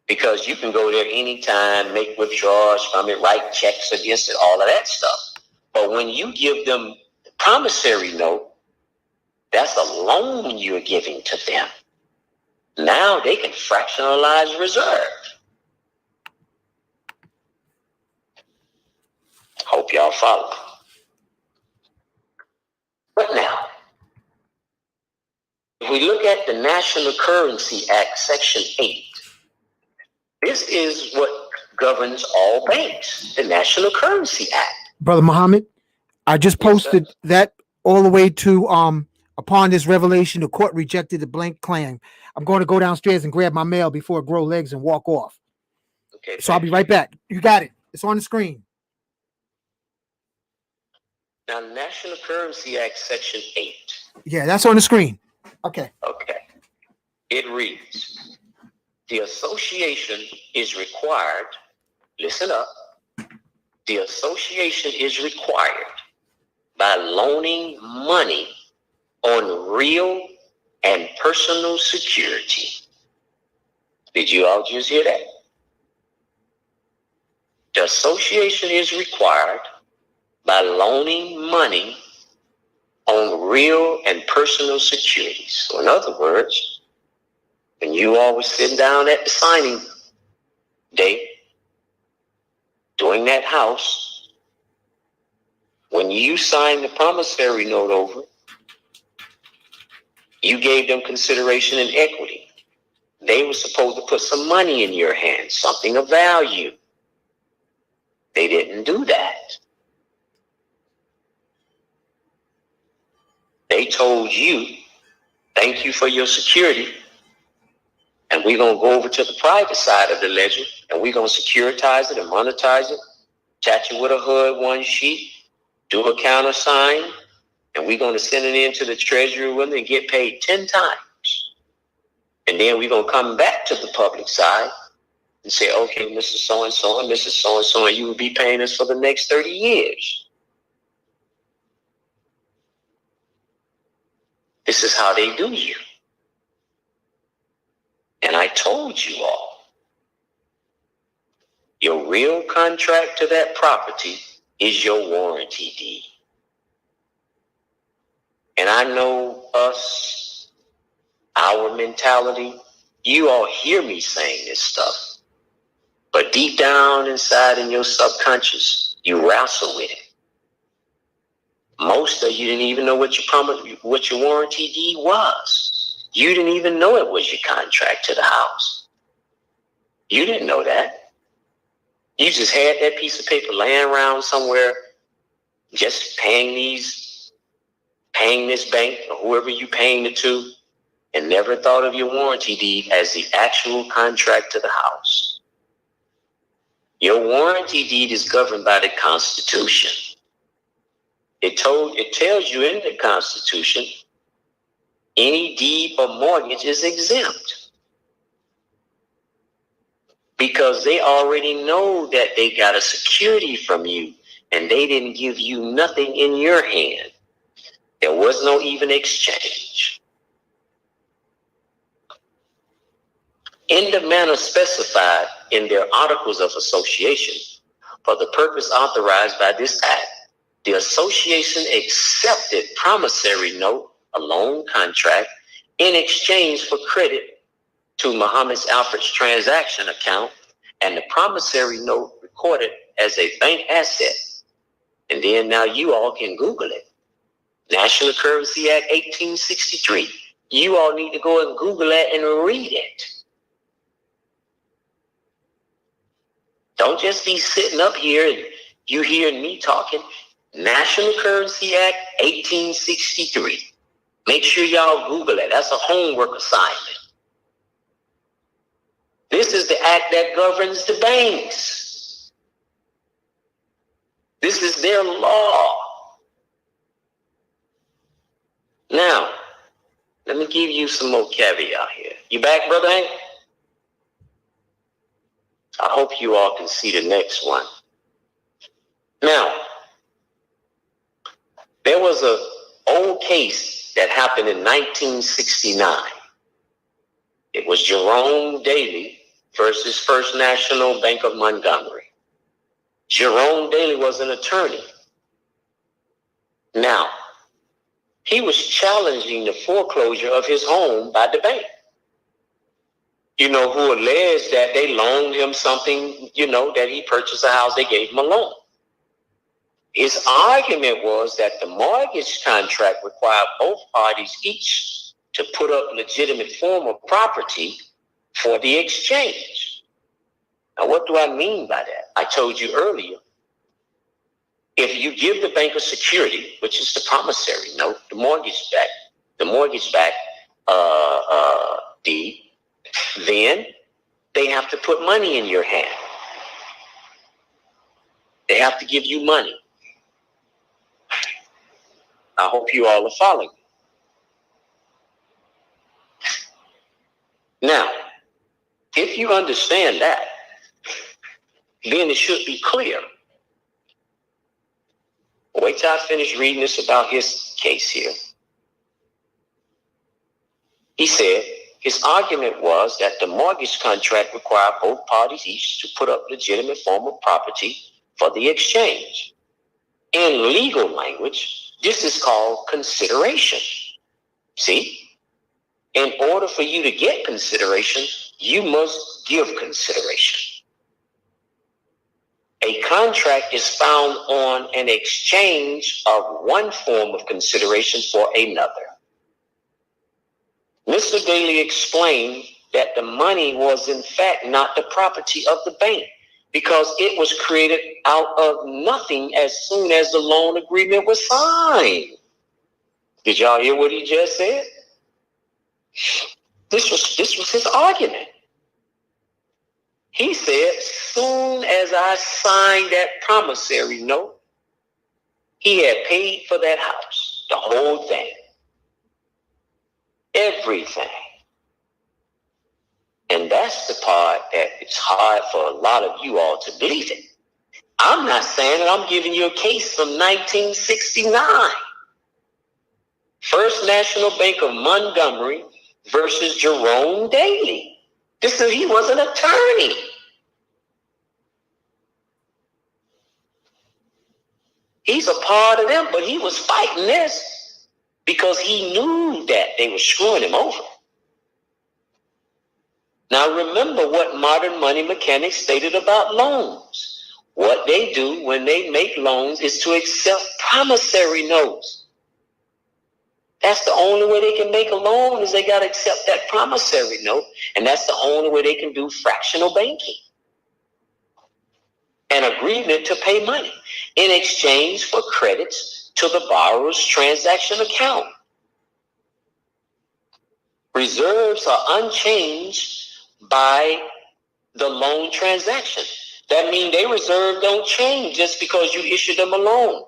because you can go there anytime, make withdrawals from it, write checks against it, all of that stuff. But when you give them the promissory note, that's a loan you're giving to them. Now they can fractionalize reserve. Hope y'all follow. But now, if we look at the National Currency Act, Section 8, this is what governs all banks, the National Currency Act. Brother Muhammad, I just posted that all the way to upon this revelation, the court rejected the blank claim. I'm going to go downstairs and grab my mail before it grow legs and walk off. Okay. So I'll be right back. You got it. It's on the screen. Now, National Currency Act, Section 8. Yeah, that's on the screen. Okay. Okay. It reads, the association is required, listen up, the association is required by loaning money on real and personal security. Did you all just hear that? The association is required by loaning money on real and personal securities. So in other words, when you all were sitting down at the signing day, doing that house, when you signed the promissory note over, you gave them consideration and equity. They were supposed to put some money in your hand, something of value. They didn't do that. They told you, thank you for your security, and we're going to go over to the private side of the ledger, and we're going to securitize it and monetize it, attach it with a HUD one sheet, do a countersign, and we're going to send it into the treasury with it and get paid 10 times. And then we're going to come back to the public side and say, okay, Mr. So-and-so and Mrs. So-and-so, and you will be paying us for the next 30 years. This is how they do you. And I told you all, your real contract to that property is your warranty deed. And I know us, our mentality, you all hear me saying this stuff, but deep down inside in your subconscious, you wrestle with it. Most of you didn't even know what your warranty deed was. You didn't even know it was your contract to the house. You didn't know that. You just had that piece of paper laying around somewhere, just paying this bank or whoever you paying it to, and never thought of your warranty deed as the actual contract to the house. Your warranty deed is governed by the Constitution. It tells you in the Constitution, any deed or mortgage is exempt. Because they already know that they got a security from you, and they didn't give you nothing in your hand. There was no even exchange. In the manner specified in their articles of association, for the purpose authorized by this act, the association accepted promissory note, a loan contract, in exchange for credit to Muhammad Alfred's transaction account, and the promissory note recorded as a bank asset. And then now you all can Google it. National Currency Act 1863. You all need to go and Google that and read it. Don't just be sitting up here and you hearing me talking. National Currency Act 1863. Make sure y'all Google it. That's a homework assignment. This is the act that governs the banks. This is their law. Now, let me give you some more caveat here. You back, Brother Hank? I hope you all can see the next one. Now, there was an old case that happened in 1969. It was Jerome Daly versus First National Bank of Montgomery. Jerome Daly was an attorney. Now, he was challenging the foreclosure of his home by the bank. Who alleged that they loaned him something, that he purchased a house, they gave him a loan. His argument was that the mortgage contract required both parties each to put up legitimate form of property for the exchange. Now, what do I mean by that? I told you earlier, if you give the bank a security, which is the promissory note, the mortgage back deed, then they have to put money in your hand. They have to give you money. I hope you all are following. Now, if you understand that, then it should be clear. Wait till I finish reading this about his case here. He said his argument was that the mortgage contract required both parties each to put up legitimate form of property for the exchange. In legal language, this is called consideration. See? In order for you to get consideration, you must give consideration. A contract is found on an exchange of one form of consideration for another. Mr. Daly explained that the money was in fact not the property of the bank because it was created out of nothing as soon as the loan agreement was signed. Did y'all hear what he just said? This was his argument. He said, soon as I signed that promissory note, he had paid for that house, the whole thing, everything. And that's the part that it's hard for a lot of you all to believe it. I'm not saying that I'm giving you a case from 1969. First National Bank of Montgomery versus Jerome Daly. He was an attorney. He's a part of them, but he was fighting this because he knew that they were screwing him over. Now remember what modern money mechanics stated about loans. What they do when they make loans is to accept promissory notes. That's the only way they can make a loan is they got to accept that promissory note. And that's the only way they can do fractional banking. An agreement to pay money in exchange for credits to the borrower's transaction account. Reserves are unchanged by the loan transaction. That means their reserve don't change just because you issue them a loan.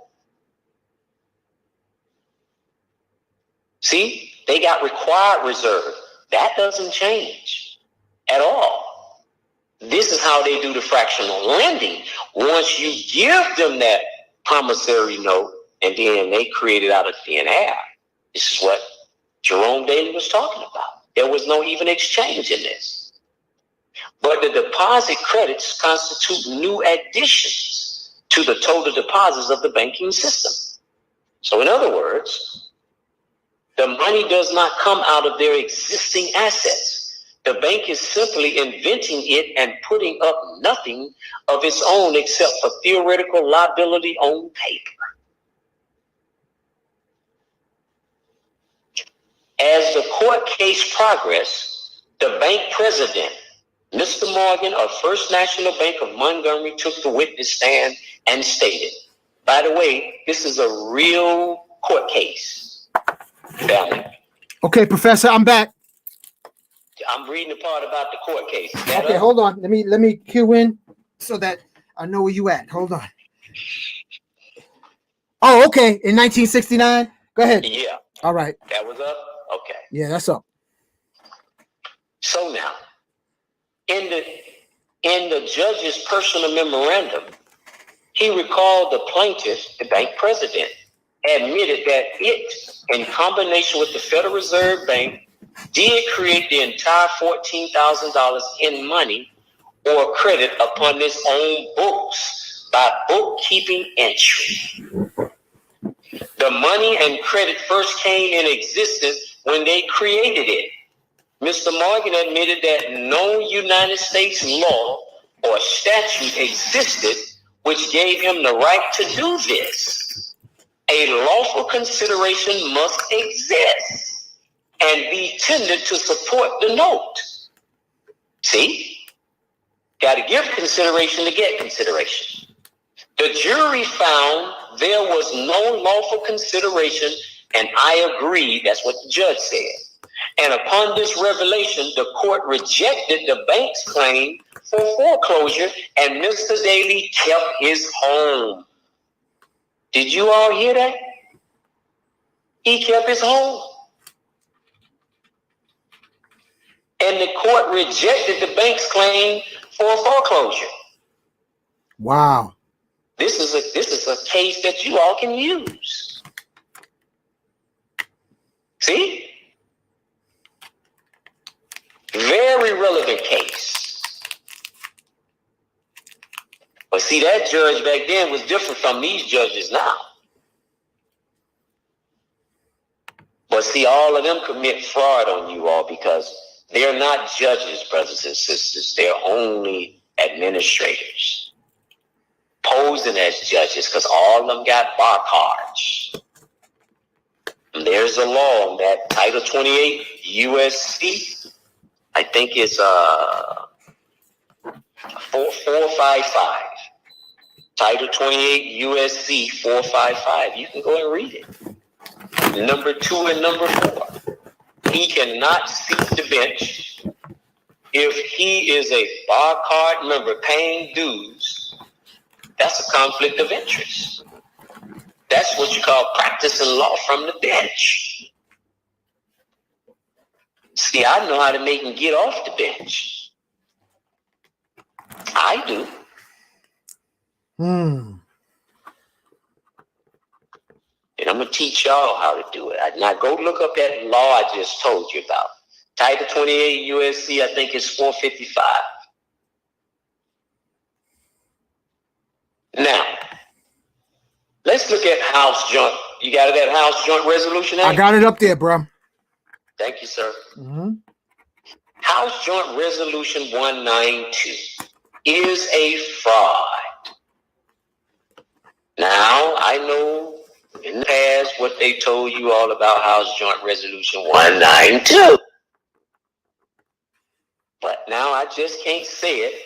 See, they got required reserve. That doesn't change at all. This is how they do the fractional lending. Once you give them that promissory note and then they create it out of thin air. This is what Jerome Daly was talking about. There was no even exchange in this. But the deposit credits constitute new additions to the total deposits of the banking system. So in other words, the money does not come out of their existing assets. The bank is simply inventing it and putting up nothing of its own except for theoretical liability on paper. As the court case progressed, the bank president, Mr. Morgan of First National Bank of Montgomery, took the witness stand and stated, by the way, this is a real court case. Family. Okay, Professor, I'm back. I'm reading the part about the court case. Okay, hold on. Let me cue in so that I know where you at. Hold on. Oh, okay. In 1969. Go ahead. Yeah. All right. That was up. Okay. Yeah, that's up. So now, in the judge's personal memorandum, he recalled the plaintiff, the bank president, admitted that it, in combination with the Federal Reserve Bank, did create the entire $14,000 in money or credit upon its own books by bookkeeping entry. The money and credit first came in existence when they created it. Mr. Morgan admitted that no United States law or statute existed which gave him the right to do this. A lawful consideration must exist and be tendered to support the note. See? Got to give consideration to get consideration. The jury found there was no lawful consideration, and I agree. That's what the judge said. And upon this revelation, the court rejected the bank's claim for foreclosure, and Mr. Daly kept his home. Did you all hear that? He kept his home. And the court rejected the bank's claim for foreclosure. Wow. This is a case that you all can use. See? Very relevant case. But see, that judge back then was different from these judges now. But see, all of them commit fraud on you all because they're not judges, brothers and sisters. They're only administrators. Posing as judges because all of them got bar cards. And there's a law on that, Title 28 USC. I think it's 455. Title 28 USC 455. You can go and read it. Number 2 and number 4. He cannot seat the bench if he is a bar card member paying dues. That's a conflict of interest. That's what you call practicing law from the bench. See, I know how to make him get off the bench. I do. Hmm. And I'm going to teach y'all how to do it. Now go look up that law I just told you about. Title 28 USC, I think it's 455. Now, let's look at House Joint. You got that House Joint Resolution Act? I got it up there, bro. Thank you, sir. Mm-hmm. House Joint Resolution 192 is a fraud. Now, I know in the past what they told you all about House Joint Resolution 192. But now I just can't say it.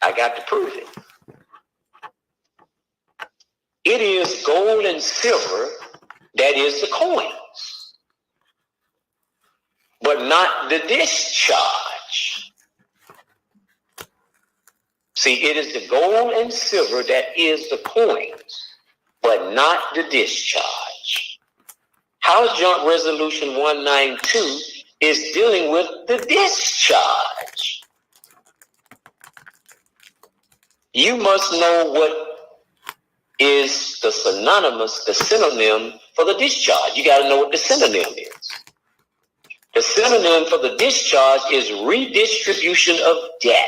I got to prove it. It is gold and silver that is the coins, but not the discharge. See, it is the gold and silver that is the coins, but not the discharge. House Joint Resolution 192 is dealing with the discharge. You must know what is the synonym for the discharge. You got to know what the synonym is. The synonym for the discharge is redistribution of debt.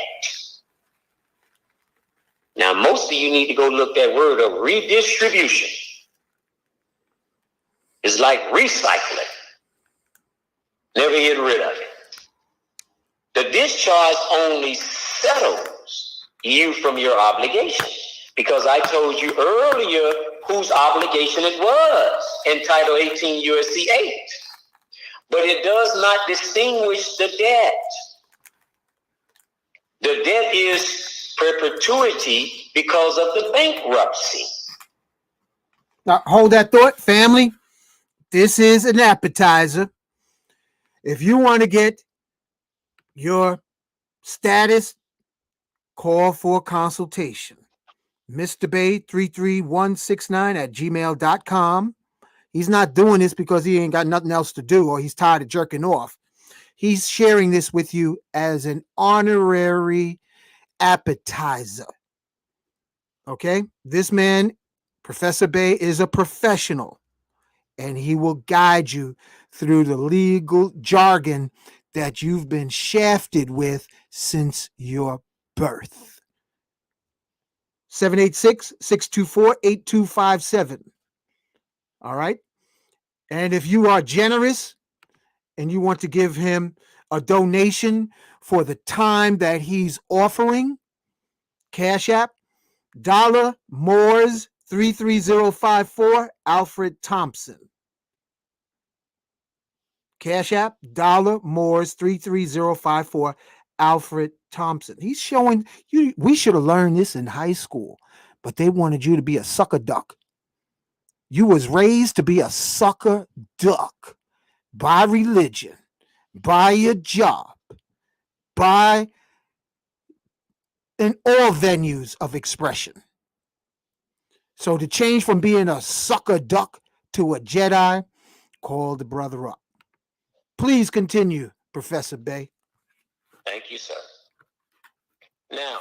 Now, most of you need to go look that word up. Redistribution. It's like recycling. Never get rid of it. The discharge only settles you from your obligation. Because I told you earlier whose obligation it was in Title 18 USC 8. But it does not distinguish the debt. The debt is perpetuity because of the bankruptcy. Now, hold that thought, family. This is an appetizer. If you want to get your status, call for a consultation. Mr. Bey 33169 at gmail.com. He's not doing this because he ain't got nothing else to do or he's tired of jerking off. He's sharing this with you as an honorary appetizer. Okay? This man, Professor Bey, is a professional and he will guide you through the legal jargon that you've been shafted with since your birth. 786-624-8257. All right. And if you are generous and you want to give him a donation for the time that he's offering, Cash App, $Moors 33054, Alfred Thompson. Cash App, $Moors 33054, Alfred Thompson. He's showing you, we should have learned this in high school, but they wanted you to be a sucker duck. You was raised to be a sucker duck by religion, by your job, by in all venues of expression. So to change from being a sucker duck to a Jedi, call the brother up. Please continue, Professor Bey. Thank you, sir. Now,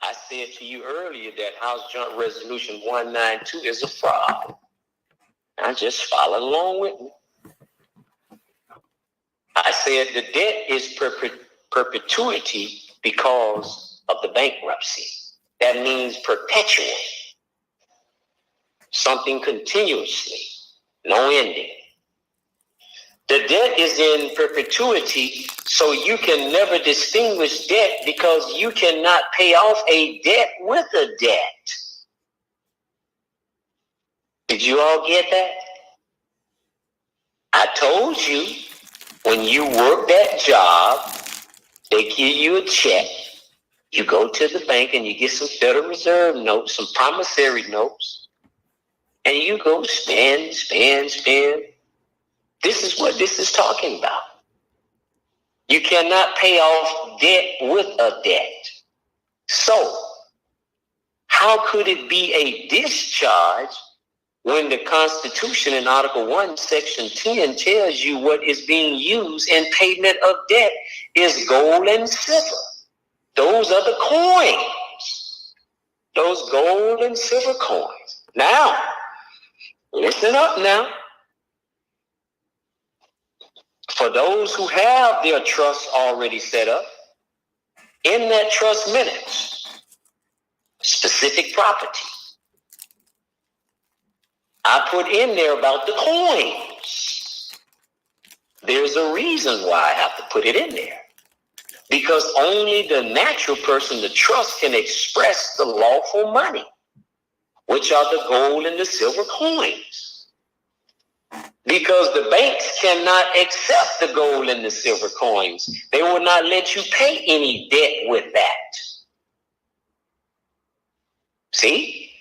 I said to you earlier that House Joint Resolution 192 is a fraud. I just followed along with me. I said the debt is perpetuity because of the bankruptcy. That means perpetual. Something continuously, no ending. The debt is in perpetuity, so you can never distinguish debt because you cannot pay off a debt with a debt. Did you all get that? I told you, when you work that job, they give you a check. You go to the bank and you get some Federal Reserve notes, some promissory notes, and you go spend. This is what this is talking about. You cannot pay off debt with a debt. So, how could it be a discharge when the Constitution in Article 1, Section 10 tells you what is being used in payment of debt is gold and silver? Those are the coins. Those gold and silver coins. Now, listen up now. For those who have their trust already set up, in that trust minutes, specific property, I put in there about the coins. There's a reason why I have to put it in there. Because only the natural person, the trust, can express the lawful money, which are the gold and the silver coins. Because the banks cannot accept the gold and the silver coins. They will not let you pay any debt with that. See?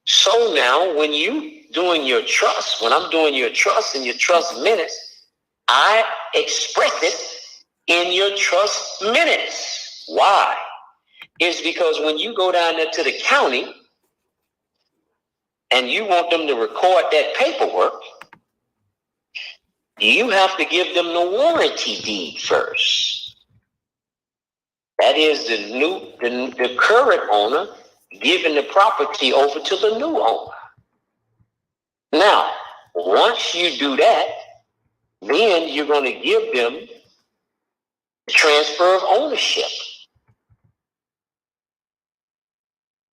So now when you doing your trust, when I'm doing your trust and your trust minutes, I express it in your trust minutes. Why? It's because when you go down there to the county and you want them to record that paperwork, you have to give them the warranty deed first. That is the current owner giving the property over to the new owner. Now, once you do that, then you're going to give them the transfer of ownership.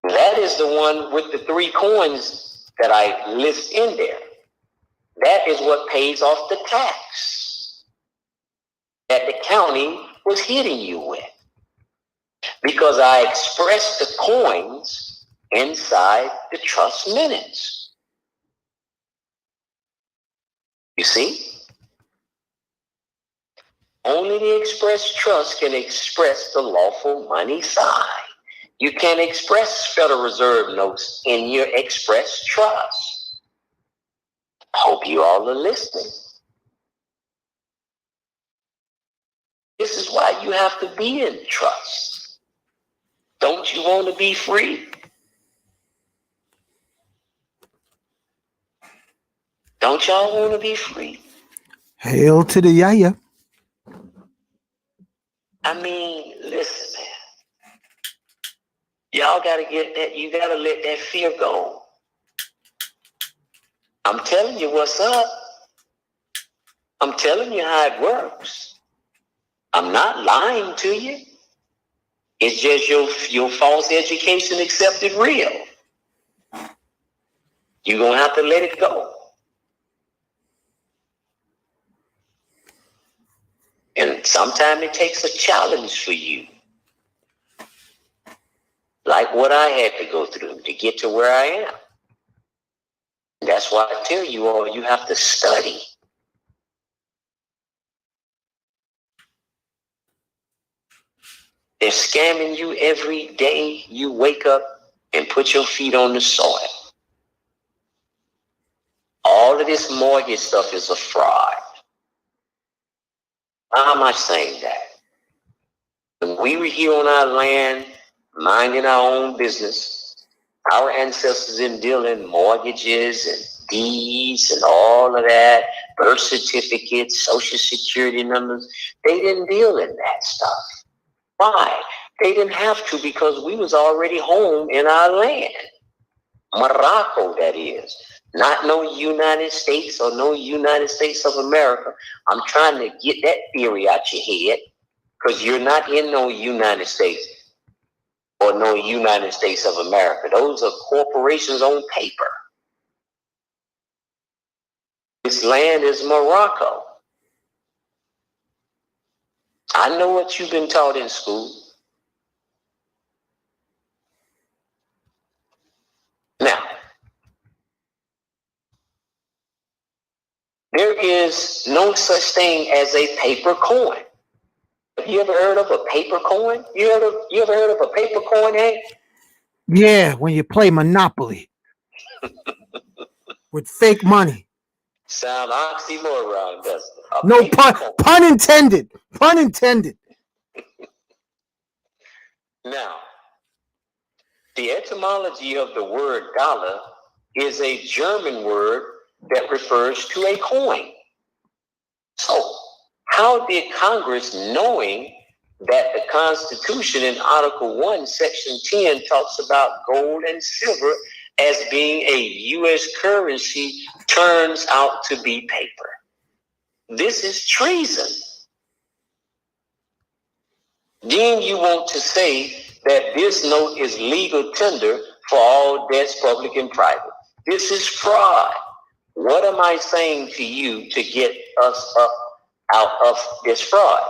That is the one with the 3 coins that I list in there. That is what pays off the tax that the county was hitting you with. Because I expressed the coins inside the trust minutes. You see? Only the express trust can express the lawful money side. You can't express Federal Reserve notes in your express trust. Hope you all are listening. This is why you have to be in trust. Don't you want to be free? Don't y'all want to be free? Hail to the yaya. I mean, listen, man. Y'all got to get that. You got to let that fear go. I'm telling you what's up. I'm telling you how it works. I'm not lying to you. It's just your false education accepted real. You're going to have to let it go. And sometimes it takes a challenge for you. Like what I had to go through to get to where I am. That's why I tell you all, you have to study. They're scamming you every day you wake up and put your feet on the soil. All of this mortgage stuff is a fraud. Why am I saying that? When we were here on our land, minding our own business, our ancestors didn't deal in mortgages and deeds and all of that, birth certificates, social security numbers. They didn't deal in that stuff. Why? They didn't have to, because we was already home in our land. Morocco, that is. Not no United States or no United States of America. I'm trying to get that theory out your head, because you're not in no United States or no United States of America. Those are corporations on paper. This land is Morocco. I know what you've been taught in school. Now, there is no such thing as a paper coin. Have you ever heard of a paper coin? You ever heard of a paper coin, Hank? Yeah, when you play Monopoly with fake money. Sound oxymoron, doesn't it? No pun intended. Pun intended. Now, the etymology of the word dollar is a German word that refers to a coin. So, how did Congress, knowing that the Constitution in Article 1, Section 10 talks about gold and silver as being a U.S. currency, turns out to be paper? This is treason. Then you want to say that this note is legal tender for all debts, public and private. This is fraud. What am I saying to you to get us up out of this fraud?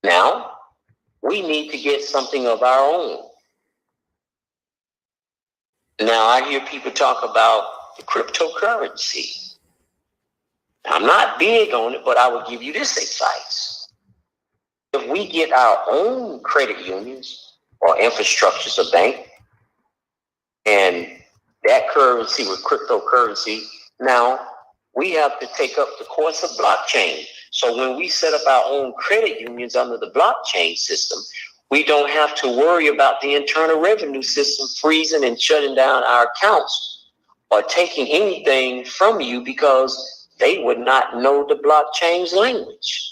Now, we need to get something of our own. Now, I hear people talk about the cryptocurrency. I'm not big on it, but I will give you this advice. If we get our own credit unions or infrastructures of bank, and that currency with cryptocurrency, now we have to take up the course of blockchain. So when we set up our own credit unions under the blockchain system, we don't have to worry about the Internal Revenue System freezing and shutting down our accounts or taking anything from you, because they would not know the blockchain's language.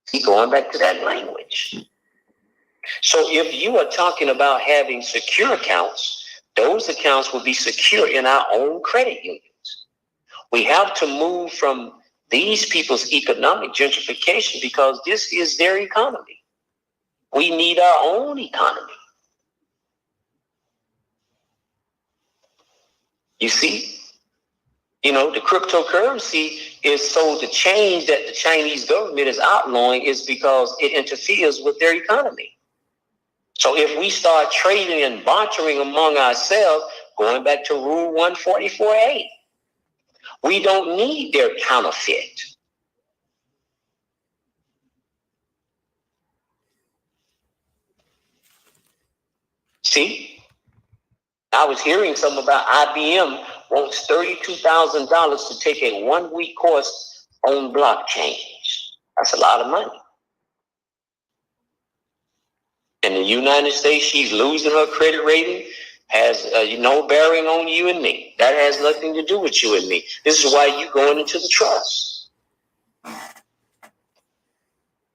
See, going back to that language. So if you are talking about having secure accounts, those accounts will be secure in our own credit unions. We have to move from these people's economic gentrification, because this is their economy. We need our own economy. You see? You know, the cryptocurrency is so the change that the Chinese government is outlawing is because it interferes with their economy. So if we start trading and bartering among ourselves, going back to Rule 144A, we don't need their counterfeit. See, I was hearing something about IBM wants $32,000 to take a 1-week course on blockchain. That's a lot of money. In the United States, she's losing her credit rating, has no bearing on you and me. That has nothing to do with you and me. This is why you're going into the trust. It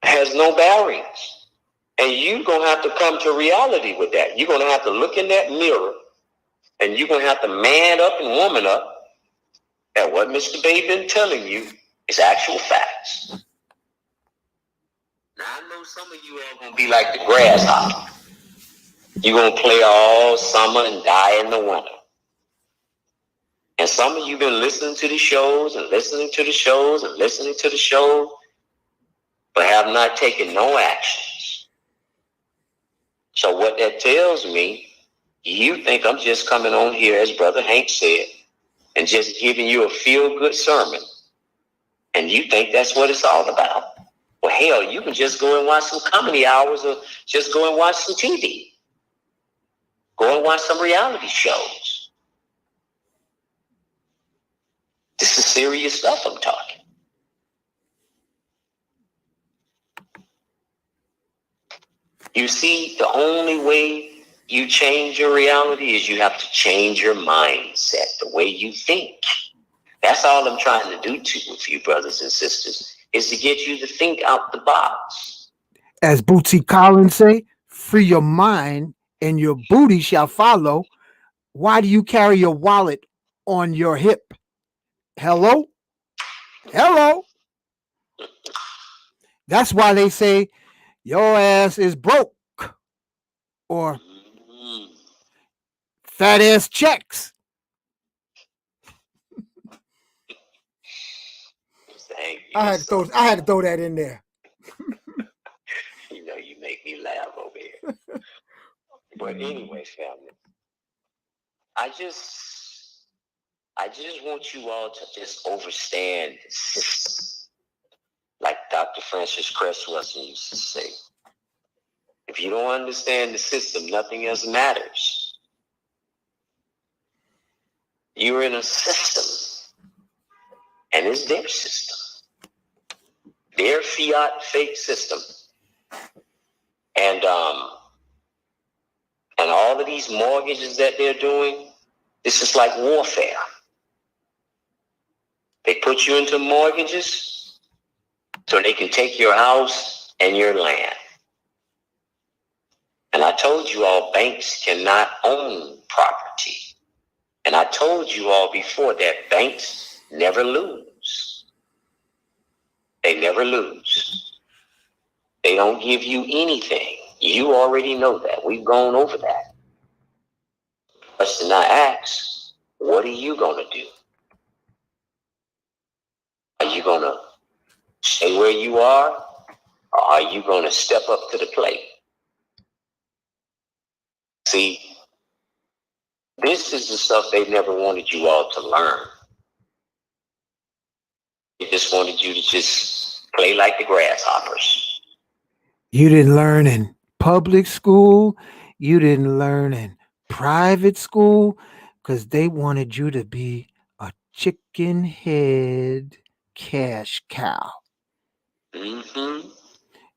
has no bearings. And you're going to have to come to reality with that. You're going to have to look in that mirror, and you're going to have to man up and woman up that what Mr. Bey been telling you is actual facts. Now, I know some of you are going to be like the grasshopper. You're going to play all summer and die in the winter. And some of you been listening to the shows and listening to the shows and listening to the shows, but have not taken no actions. So what that tells me, you think I'm just coming on here, as Brother Hank said, and just giving you a feel-good sermon. And you think that's what it's all about. Well, hell, you can just go and watch some comedy hours, or just go and watch some TV. Go and watch some reality shows. This is serious stuff I'm talking. You see, the only way you change your reality is you have to change your mindset, the way you think. That's all I'm trying to do with you, brothers and sisters, is to get you to think out the box. As Bootsy Collins say, free your mind and your booty shall follow. Why do you carry your wallet on your hip? Hello? Hello? That's why they say your ass is broke or Mm. fat ass checks. Thank you I so had to throw that in there. You know, you make me laugh over here. But anyway, family, I just want you all to just understand the system. Like Dr. Francis Cresswell used to say, if you don't understand the system, nothing else matters. You're in a system, and it's their system. Their fiat fake system. And all of these mortgages that they're doing, this is like warfare. They put you into mortgages so they can take your house and your land. And I told you all, banks cannot own property. And I told you all before that banks never lose. They never lose. They don't give you anything. You already know that. We've gone over that. Question I ask, what are you going to do? Are you going to stay where you are? Or are you going to step up to the plate? See, this is the stuff they never wanted you all to learn. They just wanted you to just play like the grasshoppers. You didn't learn in public school. You didn't learn in private school because they wanted you to be a chicken head cash cow. Mm-hmm.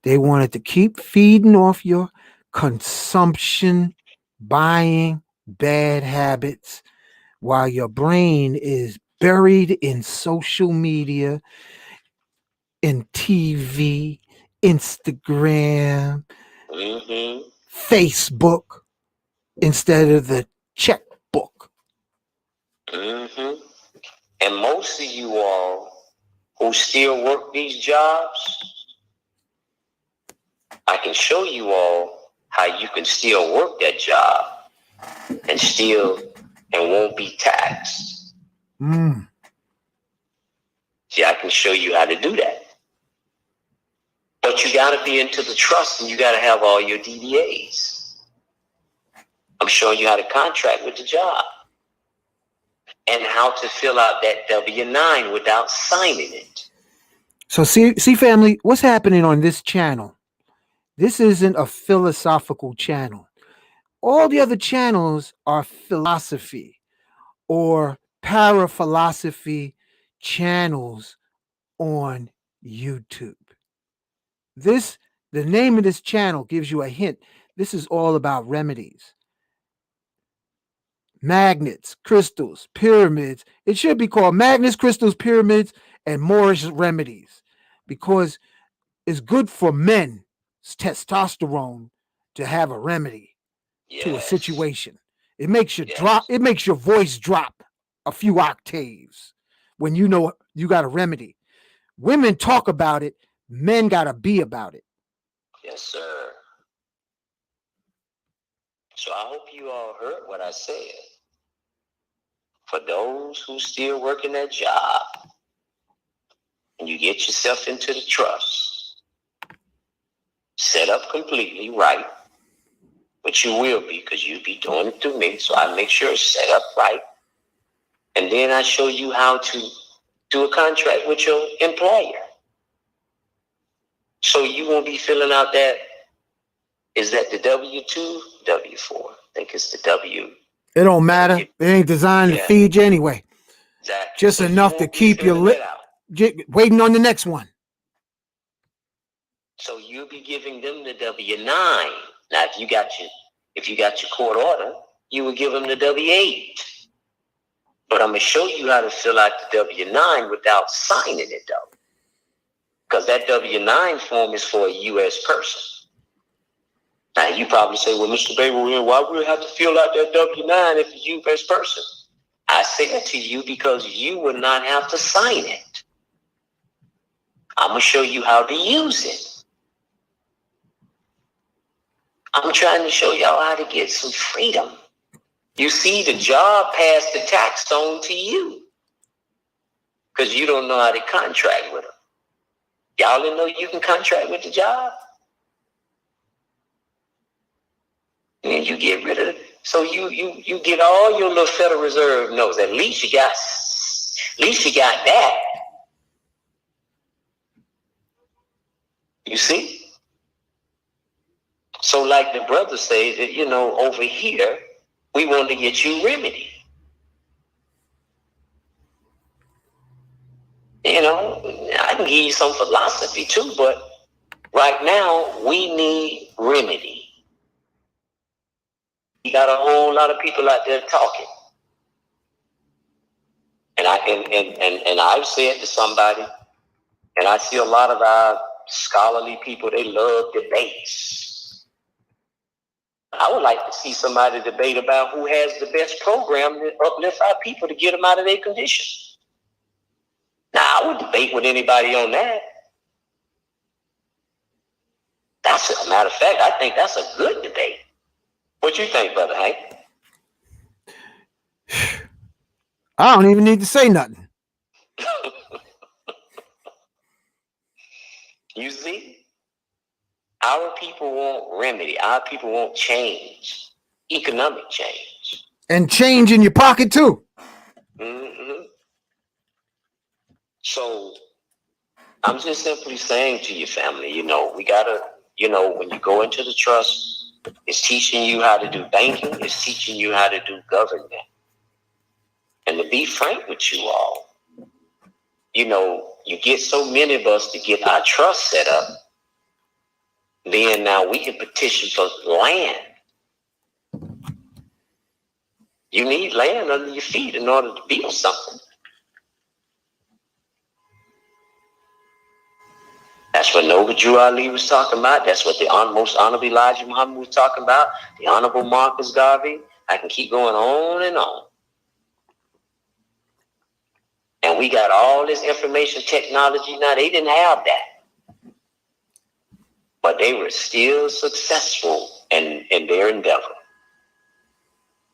They wanted to keep feeding off your consumption, buying, bad habits, while your brain is buried in social media, in TV, Instagram, Mm-hmm. Facebook, instead of the checkbook. Mm-hmm. And most of you all who still work these jobs, I can show you all how you can still work that job and won't be taxed. Mm. See, I can show you how to do that. But you got to be into the trust and you got to have all your DDAs. I'm showing you how to contract with the job and how to fill out that W-9 without signing it. So see, family, what's happening on this channel? This isn't a philosophical channel. All the other channels are philosophy or paraphilosophy channels on YouTube. The name of this channel gives you a hint. This is all about remedies. Magnets, crystals, pyramids. It should be called magnets, crystals, pyramids, and Moorish remedies because it's good for men, testosterone, to have a remedy to a situation. It makes you drop, it makes your voice drop a few octaves when you know you got a remedy. Women talk about it, men gotta be about it. Yes, sir. So I hope you all heard what I said. For those who still working that job, and you get yourself into the trust, set up completely right, which you will be because you'll be doing it through me, so I make sure it's set up right. And then I show you how to do a contract with your employer. So you won't be filling out that, is that the W-2, W-4? I think it's the W. It don't matter. It ain't designed to feed you anyway. Exactly. Just so enough to keep you waiting on the next one. So you'll be giving them the W-9. Now, if you got your court order, you will give them the W-8. But I'm gonna show you how to fill out the W-9 without signing it, though. because that W-9 form is for a U.S. person. Now, you probably say, well, Mr. Bey, why would we have to fill out that W-9 if it's a U.S. person? I say it to you because you would not have to sign it. I'm going to show you how to use it. I'm trying to show y'all how to get some freedom. You see, the job passed the tax on to you because you don't know how to contract with them. Y'all didn't know you can contract with the job? And you get rid of it. So you get all your little Federal Reserve notes. At least you got that. You see? So like the brother says, that, you know, over here, we want to get you remedy. You know, I can give you some philosophy too, but right now we need remedy. You got a whole lot of people out there talking. And I've said to somebody, and I see a lot of our scholarly people, they love debates. I would like to see somebody debate about who has the best program to uplift our people to get them out of their condition. Now, I would debate with anybody on that. That's a matter of fact, I think that's a good debate. What you think, Brother Hank? I don't even need to say nothing. You see? Our people want remedy. Our people want change. Economic change. And change in your pocket too. Mm-hmm. So I'm just simply saying to your family, you know, we gotta, you know, when you go into the trust, it's teaching you how to do banking, it's teaching you how to do government. And to be frank with you all, you know, you get so many of us to get our trust set up, then now we can petition for land. You need land under your feet in order to build something. That's what Noble Drew Ali was talking about. That's what the most honorable Elijah Muhammad was talking about. The honorable Marcus Garvey. I can keep going on and on. And we got all this information technology now. They didn't have that. But they were still successful in their endeavor.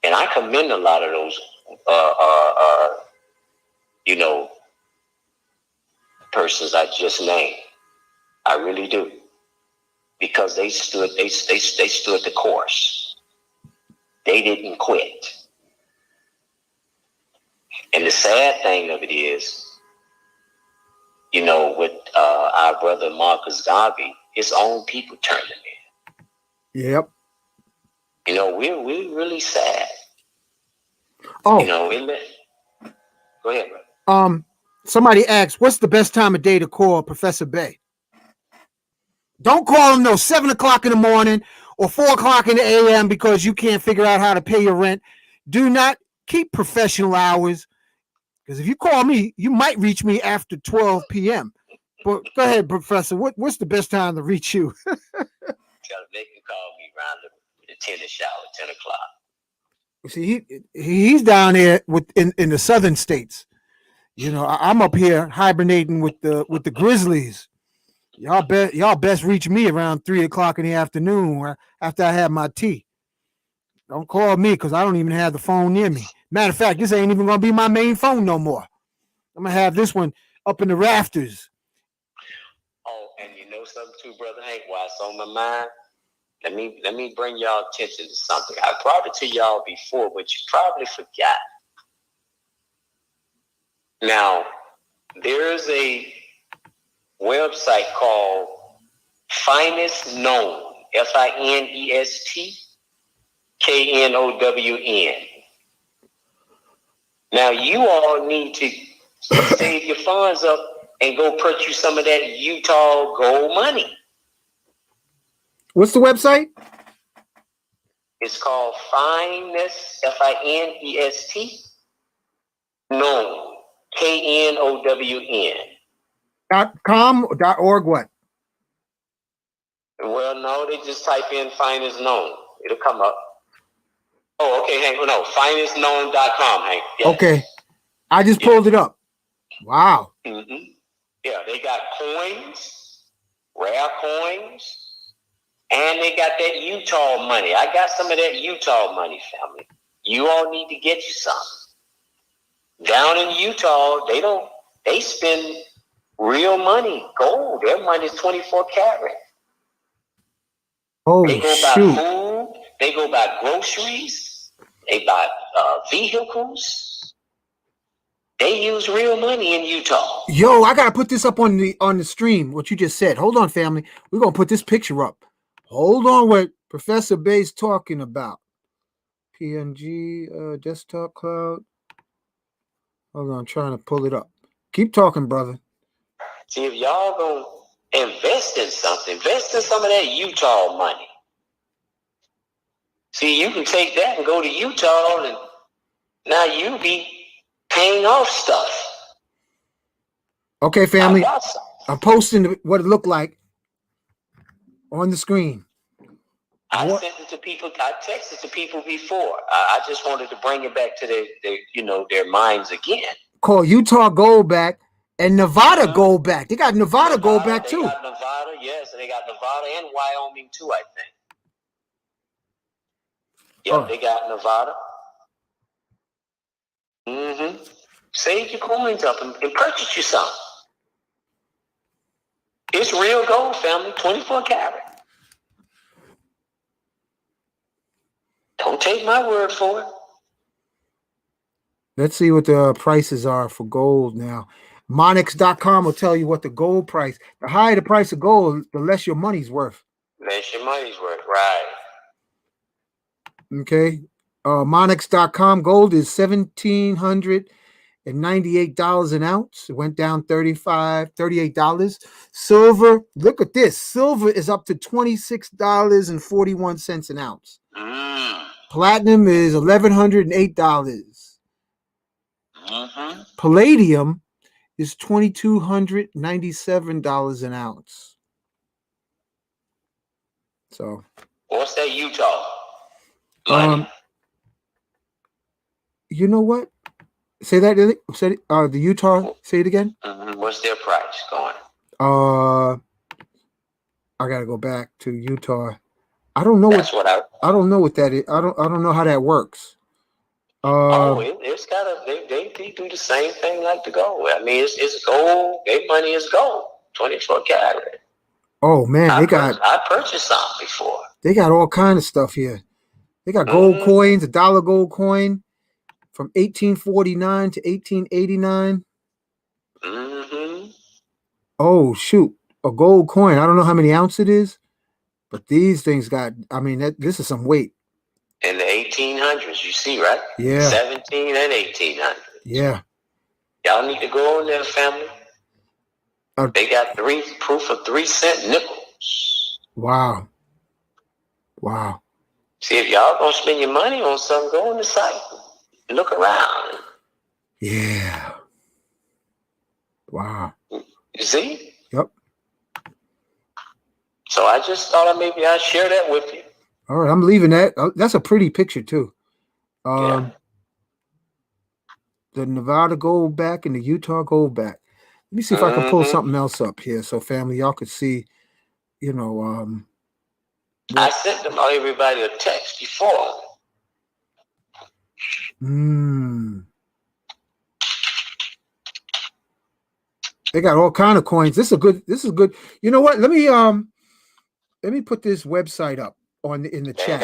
And I commend a lot of those, you know, persons I just named. I really do. Because they stood the course. They didn't quit. And the sad thing of it is, you know, with our brother Marcus Garvey, his own people turned him in. Yep. You know, we're really sad. Oh. You know, go ahead, brother. Somebody asked, what's the best time of day to call Professor Bey? Don't call him 7 o'clock in the morning or 4 o'clock in the AM because you can't figure out how to pay your rent. Do not keep professional hours, because if you call me, you might reach me after 12 p.m. But go ahead, Professor. What's the best time to reach you? Gotta make him call me around the tennis shower, 10 o'clock. See, he's down there in the southern states. You know, I'm up here hibernating with the Grizzlies. Y'all best reach me around 3 o'clock in the afternoon after I have my tea. Don't call me because I don't even have the phone near me. Matter of fact, this ain't even gonna be my main phone no more. I'm gonna have this one up in the rafters. Oh, and you know something too, Brother Hank, while it's on my mind? Let me bring y'all attention to something. I brought it to y'all before, but you probably forgot. Now, there's a website called Finest Known, FINEST KNOWN. Now, you all need to save your funds up and go purchase some of that Utah gold money. What's the website? It's called Finest, FINEST, Known, KNOWN. .com or .org what? Well, no, they just type in finest known. It'll come up. Oh, okay, Hank. No, finestknown.com, Hank. Yes. Okay. I just pulled it up. Wow. Mm-hmm. Yeah, they got coins, rare coins, and they got that Utah money. I got some of that Utah money, family. You all need to get you some. Down in Utah, they spend real money, gold. Their money is 24 karat. Oh, They go shoot. buy food. They go buy groceries. They buy vehicles. They use real money in Utah. Yo, I gotta put this up on the stream. What you just said. Hold on, family. We're gonna put this picture up. Hold on, what Professor Bey's talking about. PNG desktop cloud. Hold on, I'm trying to pull it up. Keep talking, brother. See, if y'all gonna invest in something, invest in some of that Utah money. See, you can take that and go to Utah, and now you be paying off stuff. Okay, family. I'm posting what it looked like on the screen. I sent it to people. I texted to people before. I just wanted to bring it back to their minds again. Call Utah Gold back and Nevada Gold back. They got Nevada Gold back too. They got Nevada, yes, and they got Nevada and Wyoming too, I think. Yep, they got Nevada. Mm-hmm. Save your coins up and purchase you some. It's real gold, family, 24 karat. Don't take my word for it. Let's see what the prices are for gold now. Monix.com will tell you what the gold price. The higher the price of gold, the less your money's worth. Less your money's worth, right. Okay. Monix.com gold is $1,798 an ounce. It went down $38. Silver, look at this. Silver is up to $26.41 an ounce. Platinum is $1,108. Palladium is $2,297 an ounce. So, what's that Utah? You know what? Say that. The Utah. Say it again. What's their price going? I gotta go back to Utah. I don't know. That's I don't know what that is. I don't know how that works. It's gotta. They do the same thing like the gold. I mean, it's gold. Their money is gold. 24 karat. Oh man, I purchased some before. They got all kind of stuff here. They got gold coins, $1 gold coin from 1849 to 1889. Oh shoot, a gold coin. I don't know how many ounces it is, but these things got. I mean, this is some weight. In the 1800s, you see, right? Yeah. 17 and 1800s. Yeah. Y'all need to go on there, family. They got proof of 3-cent nickels. Wow. See, if y'all gonna spend your money on something, go on the site. Look around. Yeah. Wow. You see? Yep. So I just thought maybe I'd share that with you. All right, I'm leaving that. That's a pretty picture too. The Nevada gold back and the Utah gold back. Let me see if I can pull something else up here so family y'all could see, I sent everybody a text before. They got all kind of coins. This is good. You know what? Let me put this website up in the chat.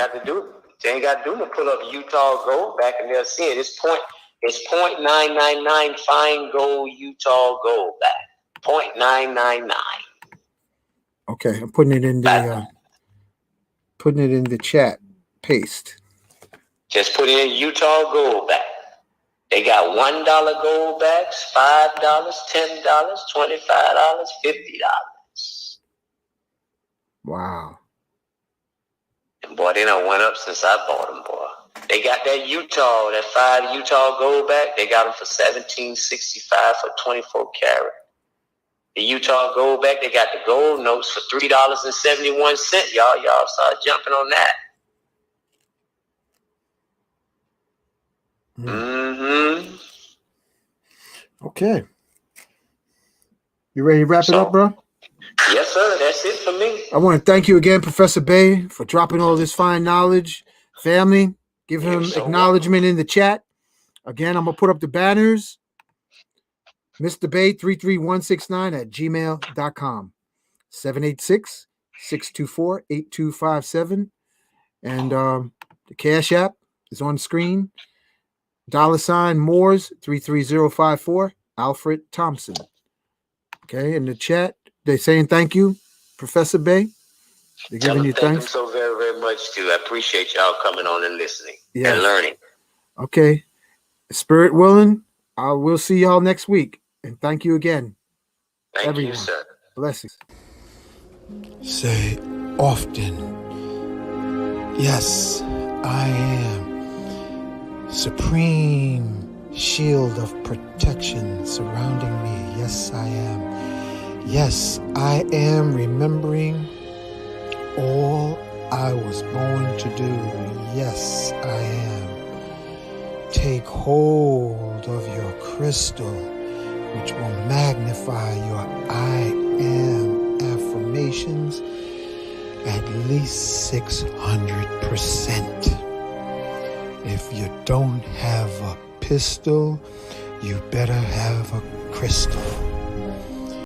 They ain't got to do to pull up Utah gold back and they'll see it. It's 0.999 fine gold Utah gold back. 0.999. Okay, I'm putting it in the chat. Paste. Just put in Utah gold back. They got $1 gold backs, $5, $10, $25, $50. Wow. And boy, they done went up since I bought them, boy. They got that 5 Utah gold back. They got them for $17.65 for 24 karat. the Utah Gold back. They got the gold notes for $3.71. Y'all start jumping on that. Mm-hmm. Okay. You ready to wrap it up, bro? Yes, sir. That's it for me. I want to thank you again, Professor Bey, for dropping all this fine knowledge. Family, give him acknowledgement in the chat. Again, I'm going to put up the banners. Mr. Bey 33169 at gmail.com. 786-624-8257. And the Cash App is on screen. $ Moors 33054. Alfred Thompson. Okay, in the chat, they're saying thank you, Professor Bey. They're giving you Thank thanks. them so very, very much, too. I appreciate y'all coming on and listening and learning. Okay. Spirit willing, I will see y'all next week. And thank you again. Thank you, sir. Blessings. Say often, yes, I am. Supreme shield of protection surrounding me. Yes, I am. Yes, I am remembering all I was born to do. Yes, I am. Take hold of your crystal, which will magnify your I am affirmations at least 600%. If you don't have a pistol, you better have a crystal.